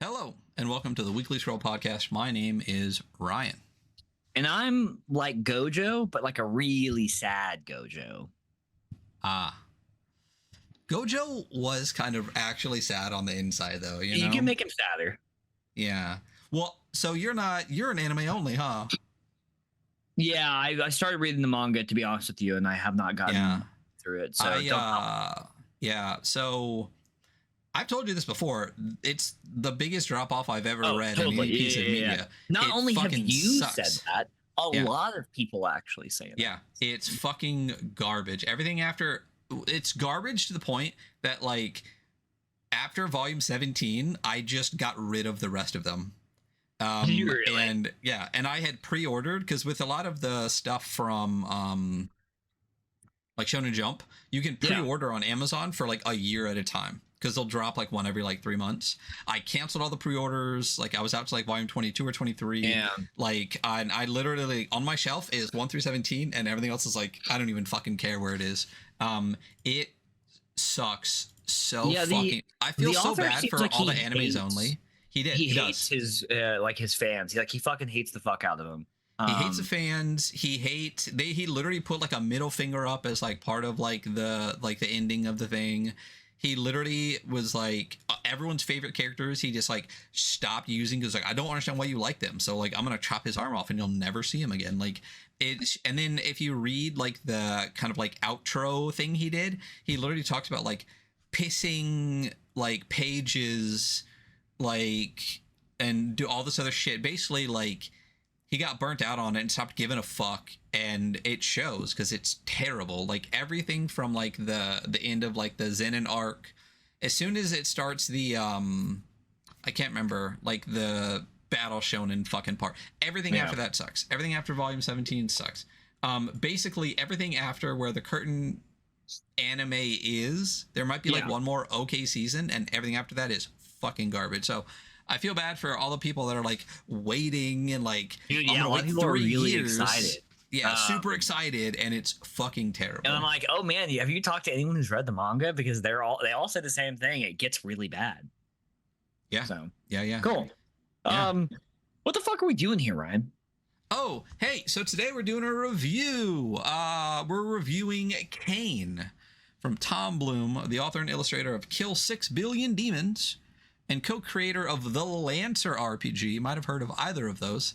Hello, and welcome to the Weekly Scroll Podcast. My name is Ryan. And I'm like Gojo, but like a really sad Gojo. Gojo was kind of actually sad on the inside, though. You can make him sadder. Yeah. Well, so you're an anime only, huh? Yeah, I started reading the manga, to be honest with you, and I have not gotten through it. So yeah. So I've told you this before. It's the biggest drop off I've ever read in any piece of media. Not only have you sucks. said that, a lot of people actually say that. Yeah, it's fucking garbage. Everything after it's garbage to the point that like after volume 17, I just got rid of the rest of them. Really? And I had pre-ordered because with a lot of the stuff from like Shonen Jump, you can pre-order on Amazon for like a year at a time because they'll drop like one every like 3 months. I canceled all the pre-orders. Like I was out to like volume 22 or 23. Yeah. Like I literally on my shelf is 1 through 17 and everything else is like I don't even fucking care where it is. It sucks so fucking. I feel so bad for all the animes only. He hates his his fans. He fucking hates the fuck out of them. He hates the fans. He literally put like a middle finger up as like part of like the ending of the thing. He literally was like everyone's favorite characters. He just like stopped using because like I don't understand why you like them. So like I'm gonna chop his arm off and you'll never see him again. Like it's and then if you read like the kind of like outro thing he did, he literally talks about like pissing like pages like and do all this other shit. Basically like he got burnt out on it and stopped giving a fuck, and it shows because it's terrible. Like everything from like the end of like the Zenin arc, as soon as it starts the I can't remember like the battle shonen fucking part, everything after that sucks. Everything after volume 17 sucks. Basically everything after where the curtain anime is, there might be like one more okay season, and everything after that is fucking garbage. So I feel bad for all the people that are like waiting and like dude, a lot of people are really excited. Yeah, super excited, and it's fucking terrible. And I'm like, oh man, have you talked to anyone who's read the manga? Because they all say the same thing. It gets really bad. Yeah. So yeah. Cool. Yeah. What the fuck are we doing here, Ryan? Oh, hey, so today we're doing a review. We're reviewing Cain from Tom Bloom, the author and illustrator of Kill 6 Billion Demons and co-creator of the Lancer RPG. You might have heard of either of those.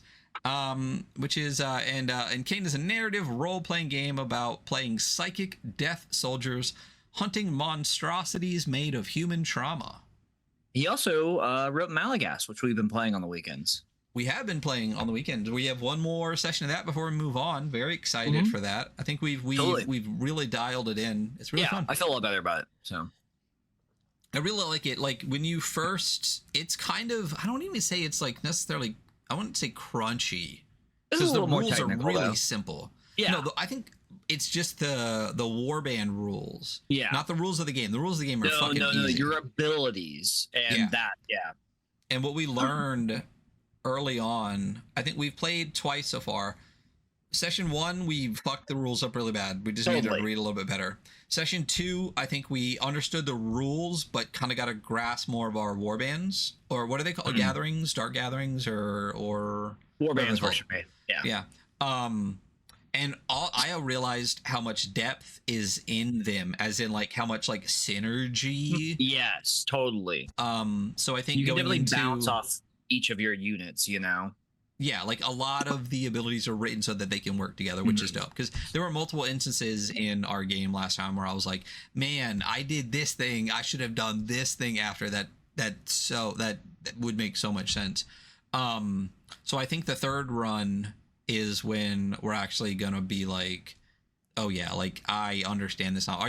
Which is and Cain is a narrative role-playing game about playing psychic death soldiers hunting monstrosities made of human trauma. He also wrote Malagas, which we've been playing on the weekends. We have been playing on the weekends. We have one more session of that before we move on. Very excited for that. I think we've really dialed it in. It's really fun. I feel a lot better about it. So I really like it. Like when you first, it's kind of, I don't even say it's like necessarily, I wouldn't say crunchy because the rules are really simple. Yeah. No, I think it's just the warband rules. Yeah. Not the rules of the game. The rules of the game are fucking easy. No, your abilities and And what we learned early on, I think we've played twice so far. Session 1, we fucked the rules up really bad. We just needed to read a little bit better. Session 2, I think we understood the rules, but kind of got to grasp more of our warbands, or what are they called? Gatherings, dark gatherings, or warbands worship me. Yeah. And I realized how much depth is in them, as in like how much like synergy. Yes, totally. So I think you can definitely bounce off each of your units, you know. Yeah, like a lot of the abilities are written so that they can work together, which is dope. Because there were multiple instances in our game last time where I was like, man, I did this thing. I should have done this thing after that. That would make so much sense. So I think the third run is when we're actually going to be like, oh yeah, like I understand this now.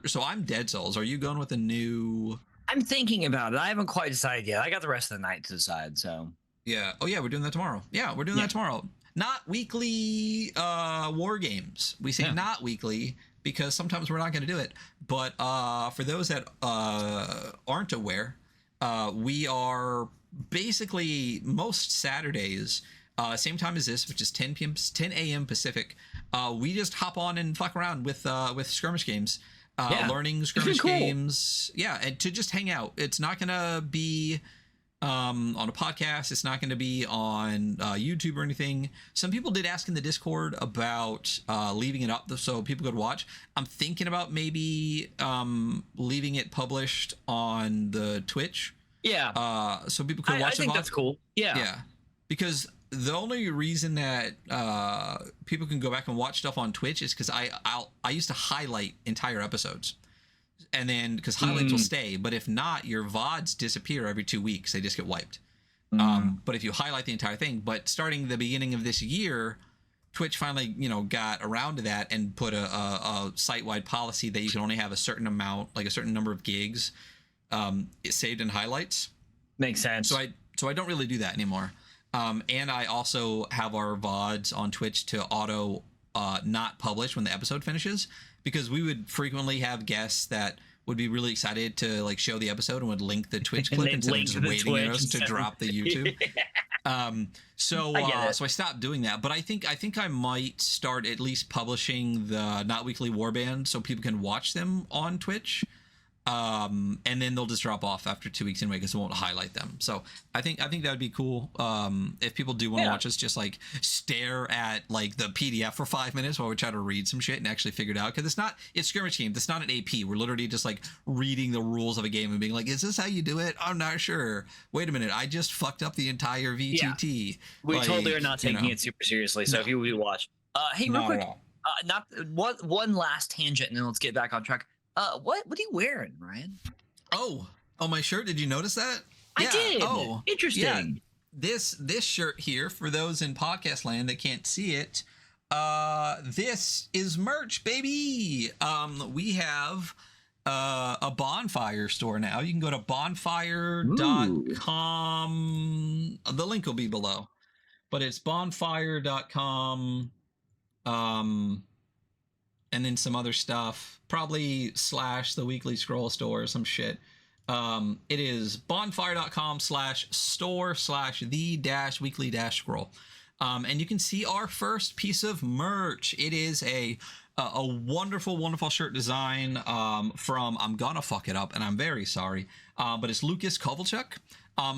So I'm Dead Souls. Are you going with a new? I'm thinking about it. I haven't quite decided yet. I got the rest of the night to decide, so. Yeah. Oh yeah, we're doing that tomorrow. Yeah, we're doing that tomorrow. Not weekly war games. We say not weekly because sometimes we're not going to do it. But for those that aren't aware, we are basically most Saturdays, same time as this, which is 10 a.m. Pacific. We just hop on and fuck around with skirmish games. Learning skirmish games. Yeah, and to just hang out. It's not going to be on a podcast. It's not going to be on YouTube or anything. Some people did ask in the Discord about leaving it up so people could watch. I'm thinking about maybe leaving it published on the Twitch. Yeah. So people could watch. I think that's cool. Yeah. Yeah. Because the only reason that people can go back and watch stuff on Twitch is because I used to highlight entire episodes. And then because highlights will stay, but if not, your VODs disappear every 2 weeks. They just get wiped. But if you highlight the entire thing, but starting the beginning of this year, Twitch finally, got around to that and put a site-wide policy that you can only have a certain amount, like a certain number of gigs, saved in highlights. Makes sense. So I don't really do that anymore. And I also have our VODs on Twitch to auto not publish when the episode finishes, because we would frequently have guests that would be really excited to like show the episode and would link the Twitch clip instead of just waiting for us to drop the YouTube. So I stopped doing that, but I think I might start at least publishing the Not Weekly Warband so people can watch them on Twitch. And then they'll just drop off after 2 weeks anyway because it won't highlight them. So I think that would be cool. If people do want to watch us just like stare at like the PDF for 5 minutes while we try to read some shit and actually figure it out, because it's skirmish game. It's not an AP. We're literally just like reading the rules of a game and being like, is this how you do it? I'm not sure. Wait a minute, I just fucked up the entire VTT. Yeah. We totally are not taking it super seriously. So if you would watch, hey, real quick, not one last tangent, and then let's get back on track. What are you wearing, Ryan? Oh, my shirt. Did you notice that? I did. Oh, interesting. Yeah. This shirt here, for those in podcast land that can't see it, this is merch, baby. We have a Bonfire store now. You can go to bonfire.com. The link will be below, but it's bonfire.com. And then some other stuff, probably / the Weekly Scroll store or some shit. It is bonfire.com/store/ the-weekly-scroll. And you can see our first piece of merch. It is a wonderful, wonderful shirt design from, I'm gonna fuck it up and I'm very sorry, but it's Lucas Kovalchuk,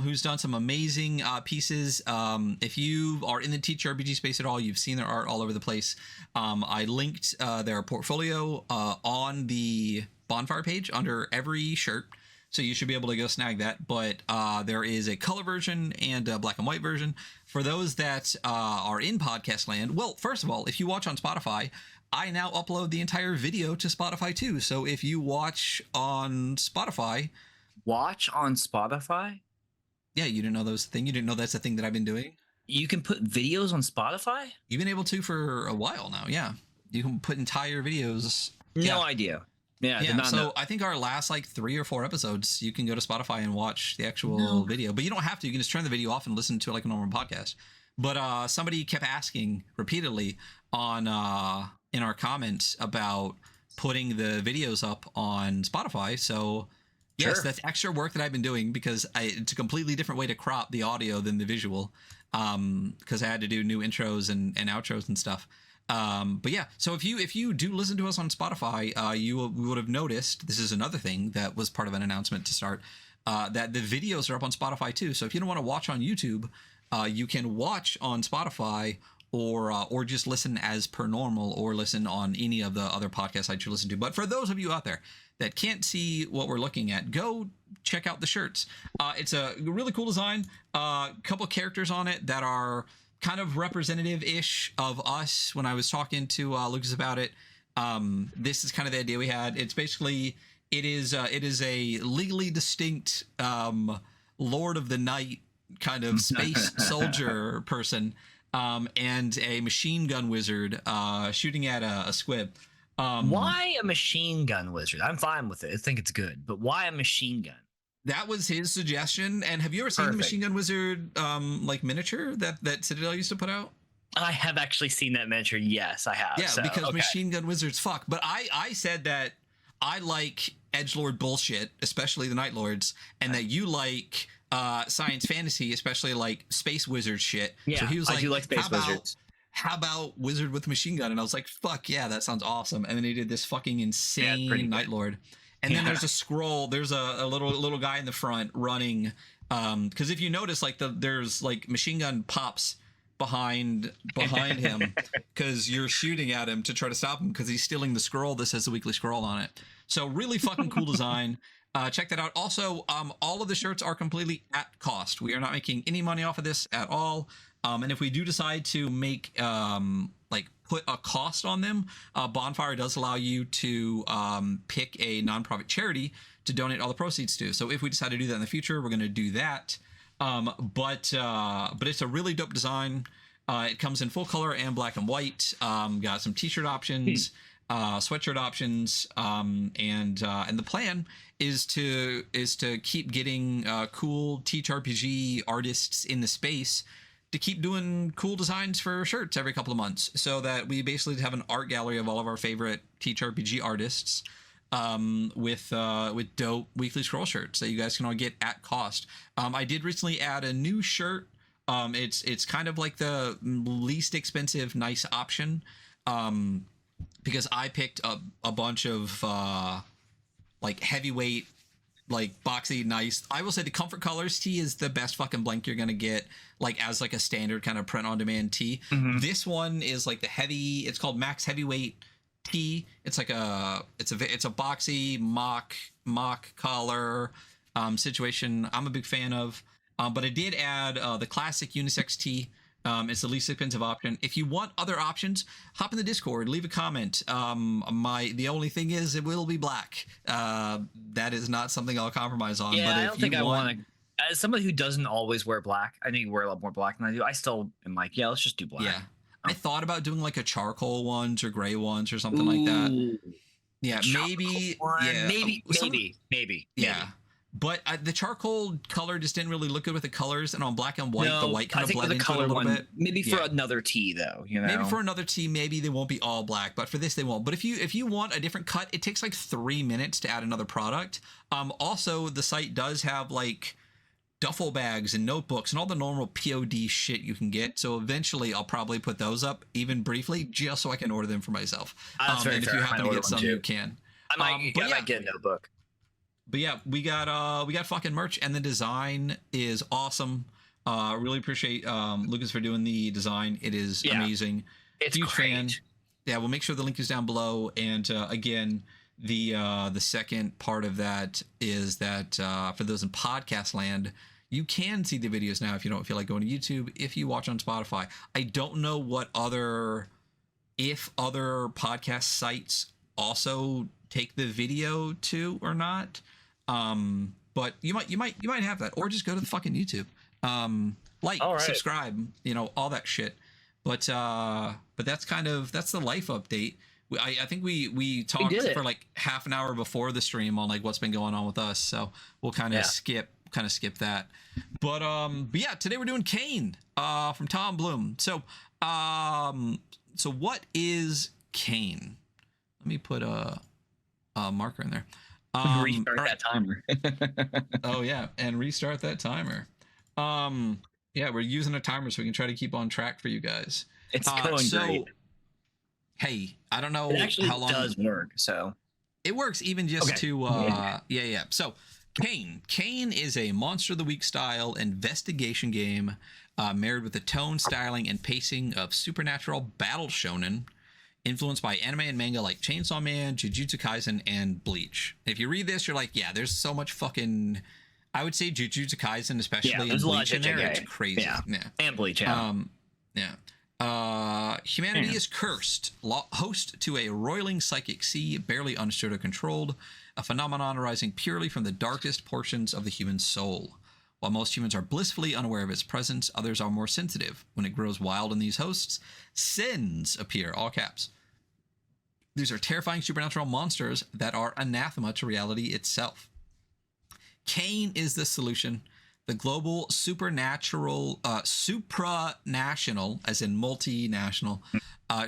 who's done some amazing pieces. If you are in the TTRPG space at all, you've seen their art all over the place. I linked their portfolio on the Bonfire page under every shirt, so you should be able to go snag that. But there is a color version and a black and white version. For those that are in podcast land, well, first of all, if you watch on Spotify, I now upload the entire video to Spotify too. So if you watch on Spotify... Watch on Spotify? Yeah, you didn't know that was a thing? You didn't know that's a thing that I've been doing? You can put videos on Spotify? You've been able to for a while now, yeah. You can put entire videos. No idea. Yeah, so I think our last like 3 or 4 episodes, you can go to Spotify and watch the actual video. But you don't have to. You can just turn the video off and listen to it like a normal podcast. But somebody kept asking repeatedly on in our comments about putting the videos up on Spotify. So... Yes, that's extra work that I've been doing because it's a completely different way to crop the audio than the visual, because I had to do new intros and outros and stuff. But yeah, so if you do listen to us on Spotify, you would have noticed, this is another thing that was part of an announcement to start, that the videos are up on Spotify too. So if you don't want to watch on YouTube, you can watch on Spotify or just listen as per normal, or listen on any of the other podcast sites you listen to. But for those of you out there that can't see what we're looking at, go check out the shirts. It's a really cool design. Couple characters on it that are kind of representative-ish of us. When I was talking to Lucas about it, this is kind of the idea we had. It's basically, it is a legally distinct Lord of the Night kind of space soldier person, and a machine gun wizard shooting at a squib. Why a machine gun wizard? I'm fine with it. I think it's good, but why a machine gun? That was his suggestion. And have you ever seen the machine gun wizard like miniature that Citadel used to put out? I have actually seen that miniature. Yes, I have. Yeah, because machine gun wizards fuck. But I said that I like edgelord bullshit, especially the Night Lords, and that you like science fantasy, especially like space wizard shit. Yeah, so he was like, I do like space wizards. How about wizard with machine gun? And I was like, fuck yeah, that sounds awesome. And then he did this fucking insane Night Lord. And then there's a scroll. There's a little guy in the front running Because if you notice, like there's like machine gun pops behind him because you're shooting at him to try to stop him because he's stealing the scroll that says the weekly scroll on it. So really fucking cool design. Check that out. Also, all of the shirts are completely at cost. We are not making any money off of this at all. And if we do decide to make like put a cost on them, Bonfire does allow you to pick a nonprofit charity to donate all the proceeds to. So if we decide to do that in the future, we're going to do that. But it's a really dope design. It comes in full color and black and white. Got some t-shirt options, sweatshirt options, and the plan is to keep getting cool TTRPG artists in the space to keep doing cool designs for shirts every couple of months, so that we basically have an art gallery of all of our favorite TTRPG artists with dope weekly scroll shirts that you guys can all get at cost. I did recently add a new shirt. It's kind of like the least expensive nice option, because I picked a bunch of like heavyweight, like boxy nice. I will say the Comfort Colors tee is the best fucking blank you're gonna get, like as like a standard kind of print on demand tee. This one is like the heavy, it's called Max Heavyweight tee. It's like it's a boxy mock collar situation I'm a big fan of. But I did add the classic unisex tee. It's the least expensive option. If you want other options, hop in the Discord, leave a comment. The only thing is it will be black. That is not something I'll compromise on. Yeah, but I don't think I want to. As somebody who doesn't always wear black, I know you wear a lot more black than I do. I still am like, yeah, let's just do black. Yeah, I thought about doing like a charcoal ones or gray ones or something like that. Yeah, maybe. Yeah, maybe. Yeah. But the charcoal color just didn't really look good with the colors, and on black and white, the white kind of blended into it a little bit. Maybe for another tee, though, you know. Maybe for another tee, maybe they won't be all black, but for this they won't. But if you want a different cut, it takes like 3 minutes to add another product. Also, the site does have like duffel bags and notebooks and all the normal POD shit you can get. So eventually, I'll probably put those up, even briefly, just so I can order them for myself. That's very and fair. If you happen to get some, you can. I might get a notebook. But yeah, we got fucking merch, and the design is awesome. Really appreciate Lucas for doing the design. It is amazing. It's huge great. fan. Yeah, we'll make sure the link is down below. And again, the second part of that is that for those in podcast land, you can see the videos now if you don't feel like going to YouTube. If you watch on Spotify, I don't know if other podcast sites also take the video too or not. But you might have that, or just go to the fucking YouTube, subscribe, all that shit. But that's the life update. I think we talked for like half an hour before the stream on like what's been going on with us, so we'll kind of skip that. But yeah, today we're doing Kain from Tom Bloom. So what is Kain? Let me put a marker in there. Restart that timer. Oh yeah, and restart that timer. Yeah, we're using a timer so we can try to keep on track for you guys. It's going great. Hey, I don't know how long it does work. So it works even just to yeah. So Kain is a Monster of the Week style investigation game, married with the tone, styling, and pacing of supernatural battle shonen, influenced by anime and manga like Chainsaw Man, Jujutsu Kaisen, and Bleach. If you read this, you're like, yeah, there's so much fucking... I would say Jujutsu Kaisen, especially in Bleach in there, it's crazy. Yeah. And Bleach, yeah. Humanity is cursed, host to a roiling psychic sea, barely understood or controlled, a phenomenon arising purely from the darkest portions of the human soul. While most humans are blissfully unaware of its presence, others are more sensitive. When it grows wild in these hosts, sins appear, all caps. These are terrifying supernatural monsters that are anathema to reality itself. Kain is the solution. The global supranational, as in multinational,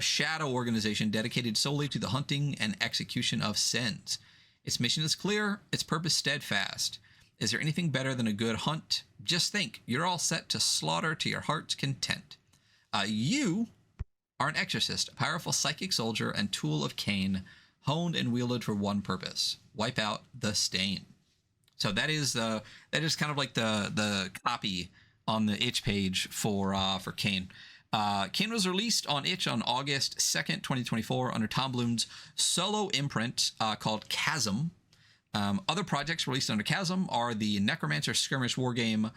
shadow organization dedicated solely to the hunting and execution of sins. Its mission is clear, its purpose steadfast. Is there anything better than a good hunt? Just think, you're all set to slaughter to your heart's content. You are an exorcist, a powerful psychic soldier and tool of Kain, honed and wielded for one purpose: wipe out the stain. So that is kind of like the copy on the itch page for Kain. Kain was released on itch on August 2nd, 2024 under Tom Bloom's solo imprint called Chasm. Other projects released under Chasm are the Necromancer Skirmish wargame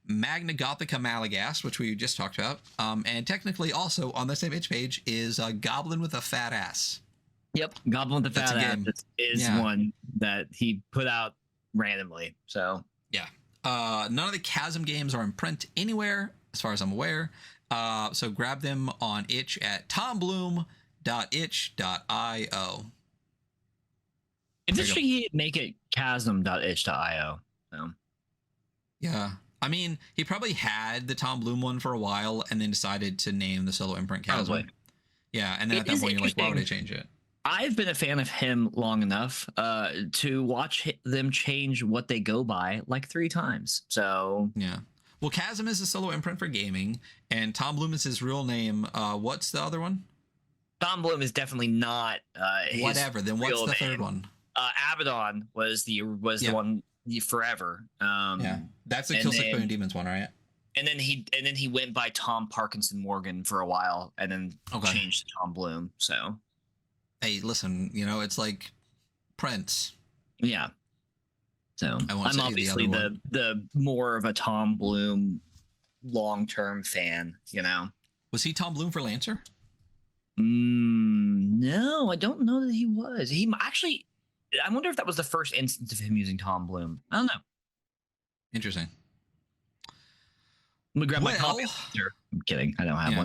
Magna Gothica Malagast, which we just talked about. And technically also on the same itch page is Goblin with a Fat Ass. Yep, Goblin with the Fat Ass is one that he put out randomly. So yeah, none of the Chasm games are in print anywhere as far as I'm aware. So grab them on itch at tombloom.itch.io. It's interesting he'd make it chasm.itch.io. So. Yeah. I mean, he probably had the Tom Bloom one for a while and then decided to name the solo imprint Chasm. Probably. Yeah, and then at that point you're like, why would I change it? I've been a fan of him long enough to watch them change what they go by like 3 times. So yeah. Well, Chasm is a solo imprint for gaming, and Tom Bloom is his real name. What's the other one? Tom Bloom is definitely not his whatever. Then what's the third one? Abaddon was the one forever. Yeah, that's the Killswitch Bone Demons one, right? And then he went by Tom Parkinson Morgan for a while, and then changed to Tom Bloom. So, hey, listen, it's like Prince. Yeah. So I'm obviously the more of a Tom Bloom long-term fan. Was he Tom Bloom for Lancer? No, I don't know that he was. He actually. I wonder if that was the first instance of him using Tom Bloom. I don't know. Interesting. Let me grab my copy. I'm kidding. I don't have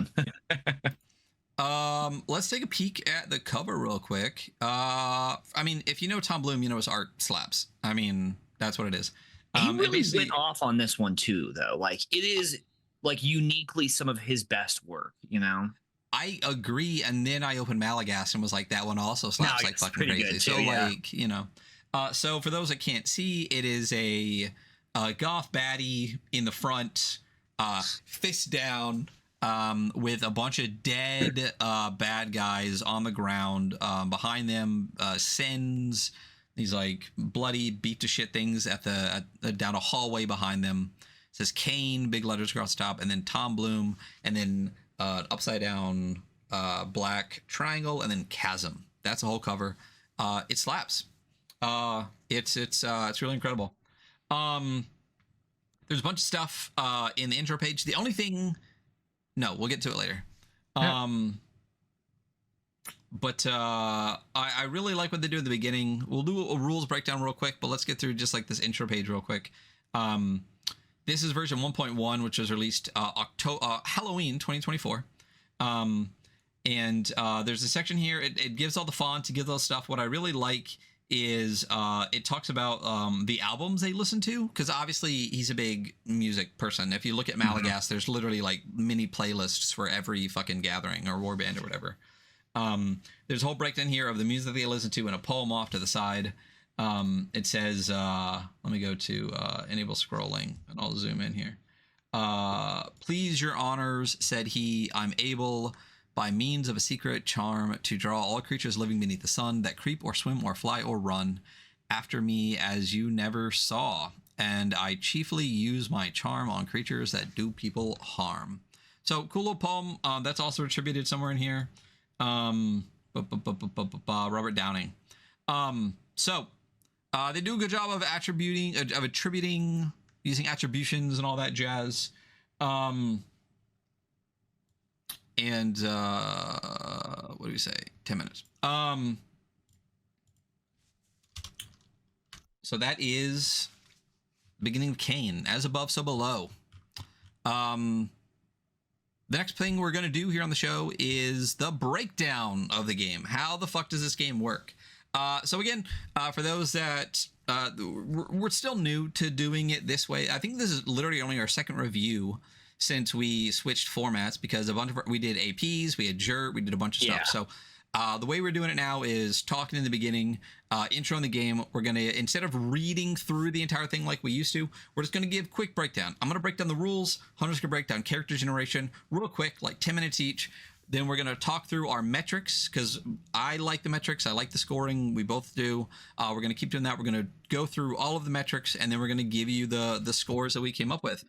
one. Let's take a peek at the cover real quick. I mean, if you know Tom Bloom, his art slaps. I mean, that's what it is. He really went off on this one too, though. Like, it is like uniquely some of his best work. I agree, and then I opened Malagast and was like, that one also slaps like fucking crazy. So so for those that can't see, it is a goth baddie in the front, fist down, with a bunch of dead bad guys on the ground. Behind them, Sins, these like bloody beat to shit things at down a hallway behind them. It says Kain, big letters across the top, and then Tom Bloom, and then upside down black triangle, and then Chasm. That's the whole cover. It slaps. It's really incredible. There's a bunch of stuff in the intro page. The only thing, we'll get to it later. But I really like what they do at the beginning. We'll do a rules breakdown real quick, but let's get through just like this intro page real quick. This is version 1.1, which was released Halloween 2024. And there's a section here. It gives all the fonts, it gives all the stuff. What I really like is it talks about the albums they listen to, because obviously he's a big music person. If you look at Malagast, there's literally like mini playlists for every fucking gathering or warband or whatever. There's a whole breakdown here of the music they listen to and a poem off to the side. It says, let me go to enable scrolling and I'll zoom in here. Please, your honors, said he, I'm able by means of a secret charm to draw all creatures living beneath the sun that creep or swim or fly or run after me as you never saw. And I chiefly use my charm on creatures that do people harm. So cool little poem. That's also attributed somewhere in here. Robert Downing. So they do a good job of attributing using attributions and all that jazz. And what do we say? 10 minutes. So that is beginning of Kain. As above, so below. The next thing we're going to do here on the show is the breakdown of the game. How the fuck does this game work? So again, for those that we're still new to doing it this way, I think this is literally only our second review since we switched formats, because we did APs, we had Jurt, we did a bunch of stuff. So the way we're doing it now is talking in the beginning, intro in the game. We're going to, instead of reading through the entire thing like we used to, we're just going to give quick breakdown. I'm going to break down the rules. Hunter's going to break down character generation real quick, like 10 minutes each. Then we're going to talk through our metrics because I like the metrics. I like the scoring. We both do. We're going to keep doing that. We're going to go through all of the metrics, and then we're going to give you the scores that we came up with.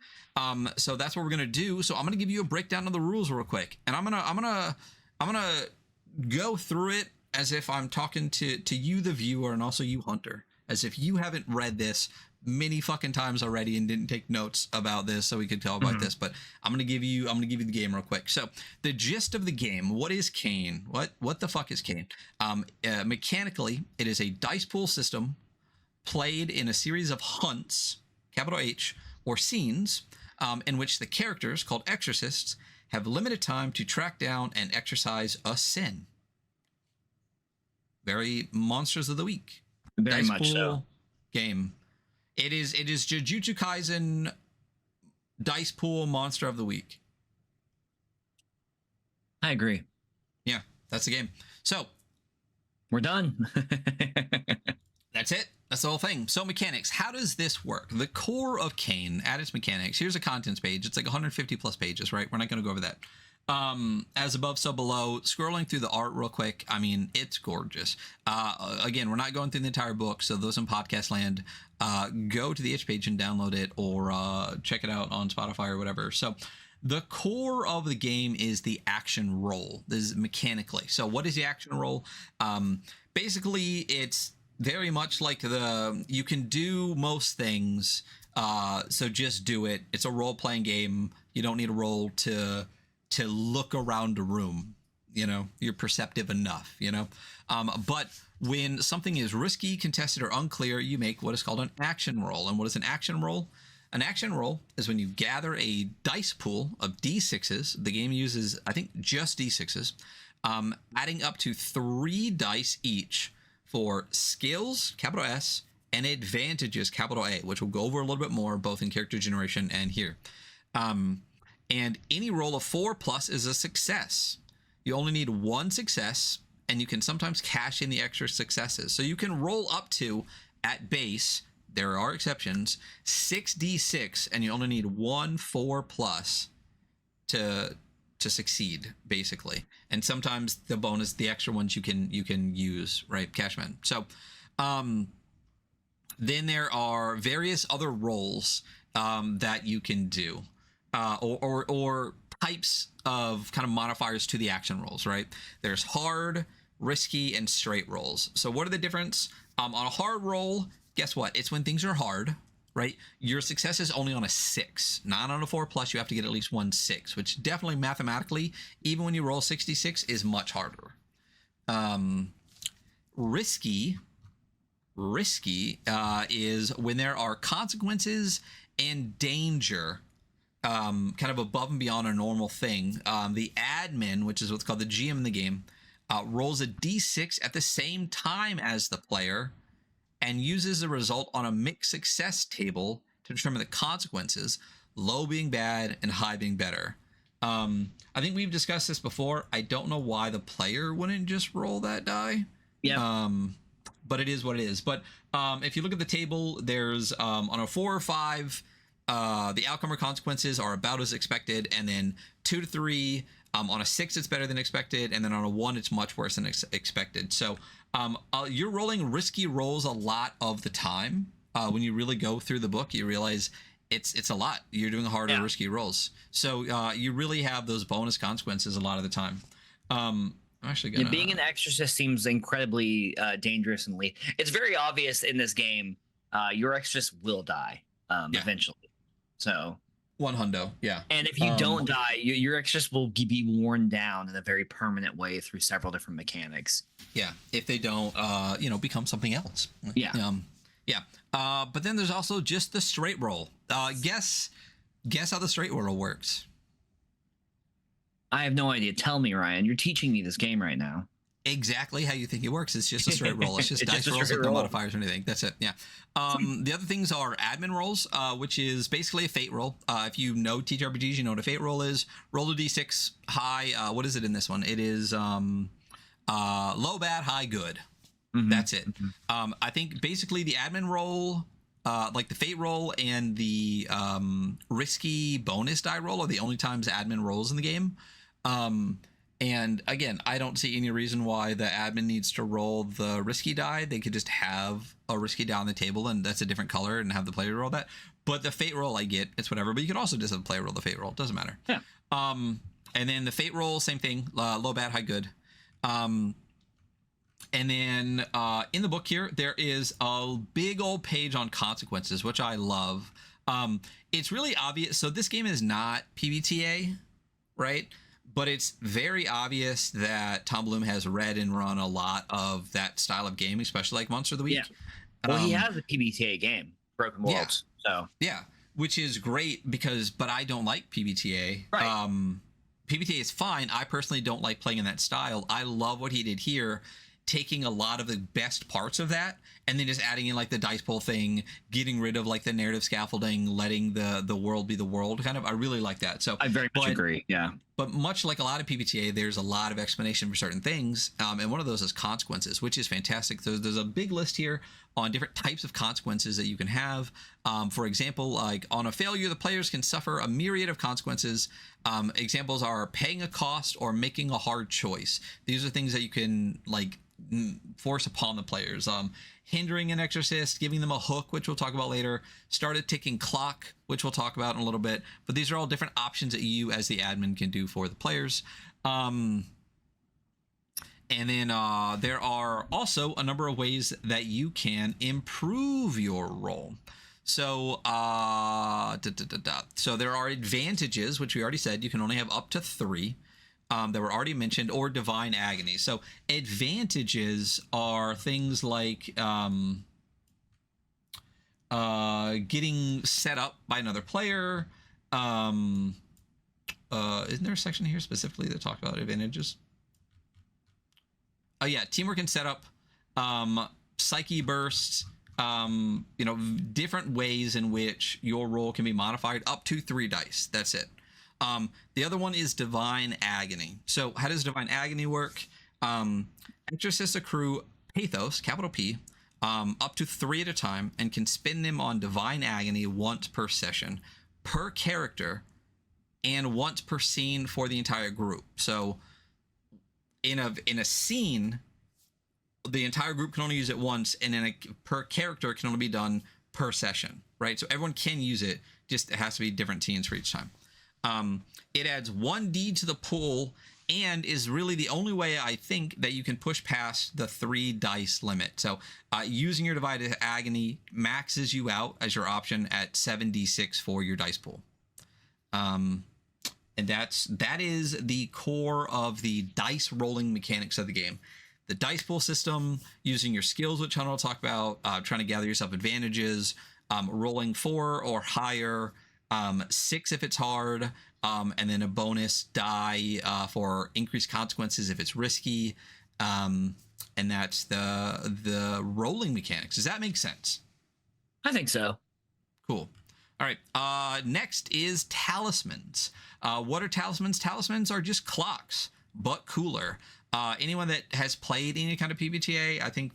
So that's what we're going to do. So I'm going to give you a breakdown of the rules real quick, and I'm gonna go through it as if I'm talking to you, the viewer, and also you, Hunter, as if you haven't read this many fucking times already and didn't take notes about this so we could talk about this. But I'm gonna give you the game real quick. So the gist of the game: what is Kane? What the fuck is Kane? Mechanically, it is a dice pool system played in a series of hunts, capital H, or scenes, in which the characters, called exorcists, have limited time to track down and exorcise a sin. Very Monsters of the Week. Very dice much pool so. Game. It is Jujutsu Kaisen dice pool monster of the week. I agree. Yeah, that's the game. So we're done. That's it. That's the whole thing. So mechanics. How does this work? The core of Kane at its mechanics. Here's a contents page. It's like 150 plus pages, right? We're not going to go over that. As above, so below. Scrolling through the art real quick. I mean, it's gorgeous. Again, we're not going through the entire book, so those in podcast land, go to the itch page and download it, or check it out on Spotify or whatever. So the core of the game is the action roll. This is mechanically. So what is the action roll? Basically, it's very much like you can do most things, so just do it. It's a role-playing game. You don't need a roll to look around a room. You're perceptive enough, but when something is risky, contested, or unclear, you make what is called an action roll. And what is an action roll? An action roll is when you gather a dice pool of D6s. The game uses, I think, just D6s, adding up to 3 dice each for skills, capital S, and advantages, capital A, which we'll go over a little bit more, both in character generation and here. And any roll of 4 plus is a success. You only need 1 success, and you can sometimes cash in the extra successes. So you can roll up to, at base, there are exceptions, 6d6, and you only need 1 4 plus to succeed, basically. And sometimes the bonus, the extra ones you can use, right? Cashman. So then there are various other rolls that you can do, or types of kind of modifiers to the action rolls, right? There's hard, risky, and straight rolls. So what are the difference? On a hard roll, guess what? It's when things are hard, right? Your success is only on a 6, not on a 4 plus. You have to get at least 1 6, which definitely mathematically, even when you roll 66, is much harder. Risky is when there are consequences and danger, kind of above and beyond a normal thing. The admin, which is what's called the GM in the game, rolls a d6 at the same time as the player and uses the result on a mixed success table to determine the consequences, low being bad and high being better. I think we've discussed this before. I don't know why the player wouldn't just roll that die. Yeah. But it is what it is. But if you look at the table, there's on a 4 or 5, the outcome or consequences are about as expected, and then 2 to 3, on a 6 it's better than expected, and then on a 1 it's much worse than expected. So you're rolling risky rolls a lot of the time. When you really go through the book, you realize it's a lot. You're doing harder, risky rolls. So you really have those bonus consequences a lot of the time. I'm actually gonna... being an exorcist seems incredibly dangerous and lethal. It's very obvious in this game. Your exorcist will die eventually. So 100, yeah. And if you don't die, your exorcist will be worn down in a very permanent way through several different mechanics. Yeah, if they don't, become something else. Yeah. But then there's also just the straight roll. Guess how the straight roll works. I have no idea. Tell me, Ryan. You're teaching me this game right now. Exactly how you think it works. It's just a straight roll. It's just dice rolls with no modifiers or anything. That's it. Yeah. The other things are admin rolls, which is basically a fate roll. If you know TTRPGs, you know what a fate roll is. Roll a d6 high. What is it in this one? It is low, bad, high, good. Mm-hmm. That's it. Mm-hmm. I think basically the admin roll, like the fate roll and the risky bonus die roll, are the only times admin rolls in the game. And again, I don't see any reason why the admin needs to roll the risky die. They could just have a risky die on the table, and that's a different color, and have the player roll that. But the fate roll, I get, it's whatever. But you can also just have the player roll the fate roll. It doesn't matter. Yeah. And then the fate roll, same thing. Low, bad, high, good. And then in the book here, there is a big old page on consequences, which I love. It's really obvious. So this game is not PBTA, right? But it's very obvious that Tom Bloom has read and run a lot of that style of game, especially like Monster of the Week. Yeah. Well, he has a PBTA game, Broken Worlds. Yeah. So yeah, which is great but I don't like PBTA. Right. PBTA is fine. I personally don't like playing in that style. I love what he did here, taking a lot of the best parts of that and then just adding in like the dice pool thing, getting rid of like the narrative scaffolding, letting the world be the world kind of. I really like that. So I very much agree. Yeah. But much like a lot of PBTA, there's a lot of explanation for certain things. And one of those is consequences, which is fantastic. So there's a big list here on different types of consequences that you can have. For example, like on a failure, the players can suffer a myriad of consequences. Examples are paying a cost or making a hard choice. These are things that you can like force upon the players. Hindering an exorcist, giving them a hook, which we'll talk about later, start a ticking clock, which we'll talk about in a little bit. But these are all different options that you as the admin can do for the players. And then there are also a number of ways that you can improve your role. So so there are advantages, which we already said you can only have up to 3. That were already mentioned, or divine agony. So advantages are things like getting set up by another player. Isn't there a section here specifically that talks about advantages? Oh yeah, teamwork and setup, psyche bursts, different ways in which your role can be modified up to 3 dice. That's it. The other one is divine agony. So how does divine agony work? Exorcists accrue pathos, capital P, up to 3 at a time, and can spend them on divine agony once per session, per character, and once per scene for the entire group. So in a scene, the entire group can only use it once, and then per character can only be done per session, right? So everyone can use it, just it has to be different scenes for each time. It adds 1d to the pool and is really the only way I think that you can push past the 3 dice limit. So using your divided agony maxes you out as your option at 7d6 for your dice pool. And that is the core of the dice rolling mechanics of the game. The dice pool system, using your skills, which Hunter will talk about, trying to gather yourself advantages, rolling 4 or higher, 6 if it's hard, and then a bonus die for increased consequences if it's risky, and that's the rolling mechanics. Does that make sense? I think so. Cool. All right. Next is talismans. What are talismans? Talismans are just clocks, but cooler. Anyone that has played any kind of PBTA, I think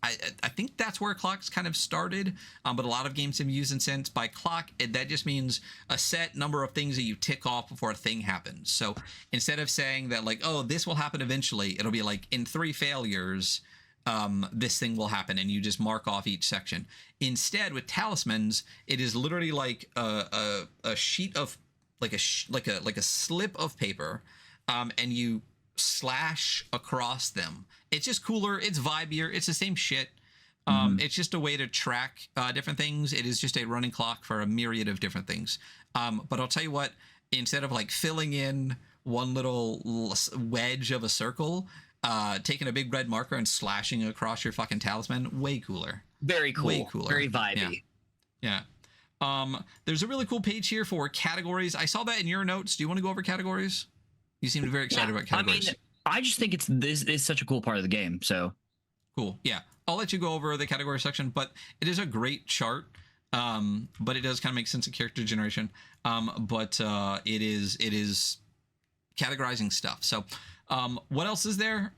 I think that's where clocks kind of started, but a lot of games have used them since. By clock, that just means a set number of things that you tick off before a thing happens. So instead of saying that like, oh, this will happen eventually, it'll be like in 3 failures, this thing will happen, and you just mark off each section. Instead, with talismans, it is literally like a sheet of like a slip of paper, and you slash across them. It's just cooler, it's vibier, it's the same shit. It's just a way to track different things. It is just a running clock for a myriad of different things. But I'll tell you what, instead of like filling in one little wedge of a circle, taking a big red marker and slashing across your fucking talisman, way cooler. Very cool. Way cooler. Very vibey. Yeah. There's a really cool page here for categories. I saw that in your notes. Do you want to go over categories? You seem very excited about categories. I mean, I just think this is such a cool part of the game. So cool. Yeah. I'll let you go over the category section, but it is a great chart. But it does kind of make sense of character generation. But it is categorizing stuff. So what else is there?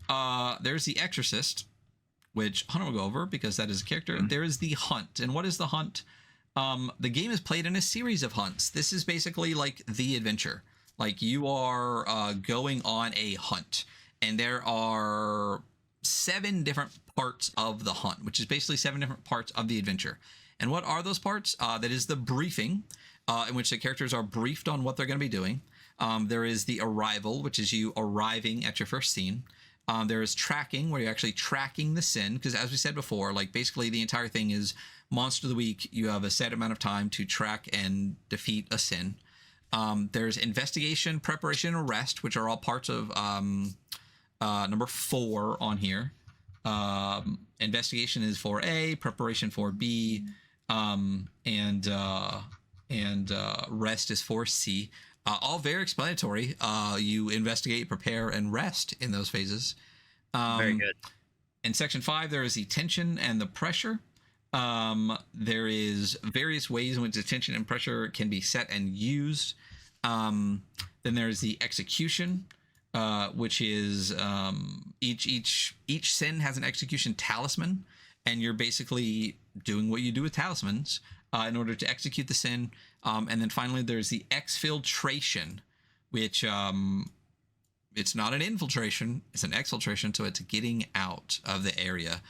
There's the Exorcist, which Hunter will go over because that is a character. There is the Hunt. And what is the Hunt? The game is played in a series of hunts. This is basically like the adventure. Like you are going on a hunt, and there are 7 different parts of the hunt, which is basically 7 different parts of the adventure. And what are those parts? That is the briefing, in which the characters are briefed on what they're going to be doing. There is the arrival, which is you arriving at your first scene. There is tracking, where you're actually tracking the sin, because as we said before, like basically the entire thing is monster of the week. You have a set amount of time to track and defeat a sin. There's investigation, preparation, and arrest, which are all parts of number 4 on here. Investigation is for A, preparation for B, and rest is for C. All very explanatory. You investigate, prepare, and rest in those phases. Very good. In section 5, there is the tension and the pressure. There is various ways in which the tension and pressure can be set and used. Then there's the execution, which is each sin has an execution talisman, and you're basically doing what you do with talismans in order to execute the sin. And then finally, there's the exfiltration, which it's not an infiltration, it's an exfiltration, so it's getting out of the area.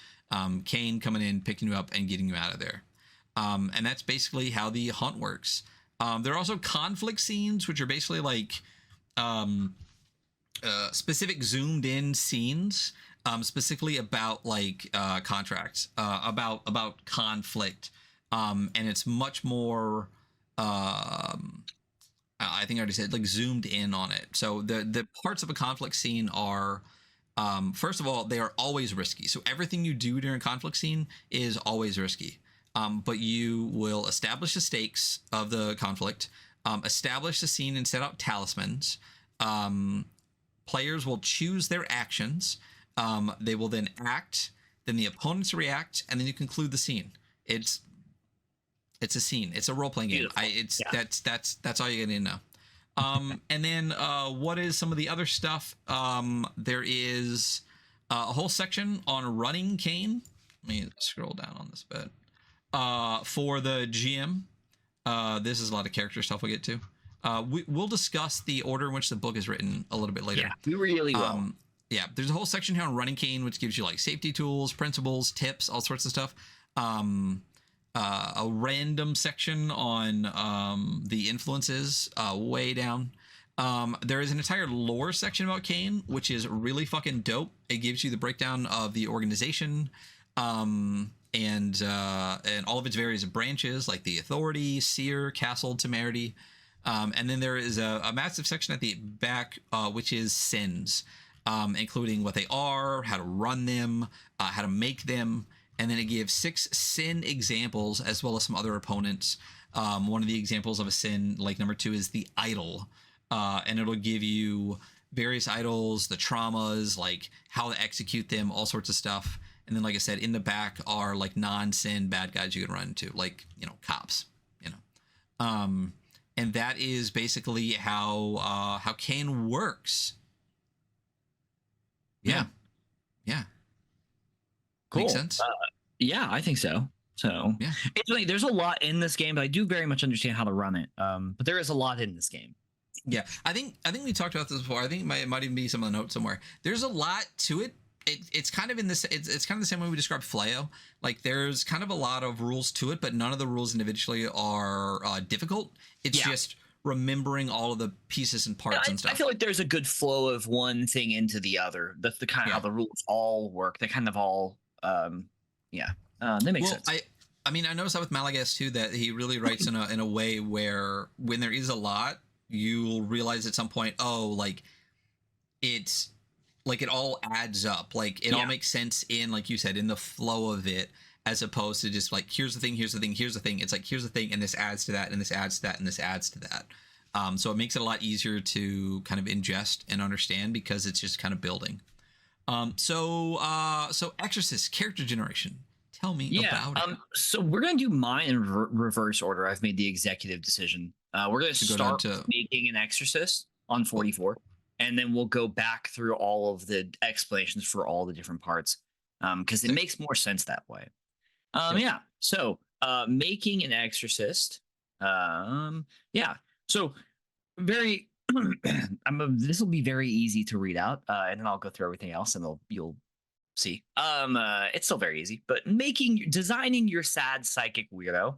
Kain coming in, picking you up, and getting you out of there. And that's basically how the hunt works. There are also conflict scenes, which are basically like specific zoomed in scenes, specifically about like contracts, about conflict. And it's much more, I think I already said, like zoomed in on it. So the parts of a conflict scene are, first of all, they are always risky. So everything you do during a conflict scene is always risky. But you will establish the stakes of the conflict, establish the scene and set up talismans. Players will choose their actions. They will then act, then the opponents react, and then you conclude the scene. It's a scene. It's a role-playing game. That's all you're gonna know. And then what is some of the other stuff? There is a whole section on running Kain. Let me scroll down on this bit. For the GM, this is a lot of character stuff we'll get to. We'll discuss the order in which the book is written a little bit later. Yeah, we really will. Yeah, there's a whole section here on running Kain, which gives you like safety tools, principles, tips, all sorts of stuff. A random section on the influences way down. There is an entire lore section about Kain, which is really fucking dope. It gives you the breakdown of the organization, and all of its various branches, like the Authority, Seer, Castle, Temerity. And then there is a massive section at the back, which is sins, including what they are, how to run them, how to make them. And then it gives 6 sin examples, as well as some other opponents. One of the examples of a sin, like number 2, is the idol. And it'll give you various idols, the traumas, like how to execute them, all sorts of stuff. And then, like I said, in the back are like non-sin bad guys you can run into, like, cops, and that is basically how Kain works. Yeah. Cool. Makes sense? Yeah, I think so. So yeah, it's like there's a lot in this game, but I do very much understand how to run it. But there is a lot in this game. Yeah, I think we talked about this before. I think it might even be some of the notes somewhere. There's a lot to it. It's kind of in this. It's kind of the same way we described Flayo. Like there's kind of a lot of rules to it, but none of the rules individually are difficult. It's just remembering all of the pieces and parts and stuff. I feel like there's a good flow of one thing into the other. That's the kind of how the rules all work. They kind of all, that makes sense. I mean, I noticed that with Malagast too, that he really writes in a way where when there is a lot, you'll realize at some point, it's like it all adds up. Like it all makes sense in, like you said, in the flow of it, as opposed to just like, here's the thing, here's the thing, here's the thing. It's like, here's the thing, and this adds to that, and this adds to that, and this adds to that. So it makes it a lot easier to kind of ingest and understand because it's just kind of building. So Exorcist character generation. Tell me about it. So we're going to do mine in reverse order. I've made the executive decision. We're going to start making an Exorcist on 44, and then we'll go back through all of the explanations for all the different parts, because it makes more sense that way. So making an Exorcist. So very This will be very easy to read out, and then I'll go through everything else, and you'll see. It's still very easy, but designing your sad psychic weirdo.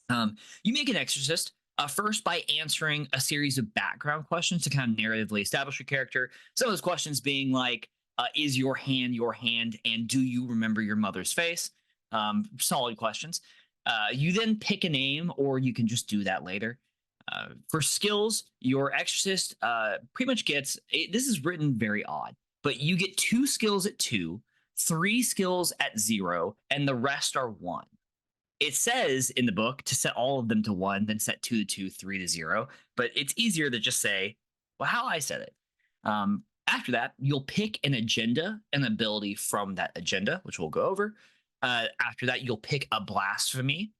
You make an exorcist first by answering a series of background questions to kind of narratively establish your character. Some of those questions being like, is your hand, and do you remember your mother's face? Solid questions. You then pick a name, or you can just do that later. For skills, your exorcist pretty much gets, this is written very odd, but you get 2 skills at 2, 3 skills at 0, and the rest are 1. It says in the book to set all of them to 1, then set 2 to 2, 3 to 0, but it's easier to just say, well, how I said it. After that, you'll pick an agenda, an ability from that agenda, which we'll go over. After that, you'll pick a blasphemy,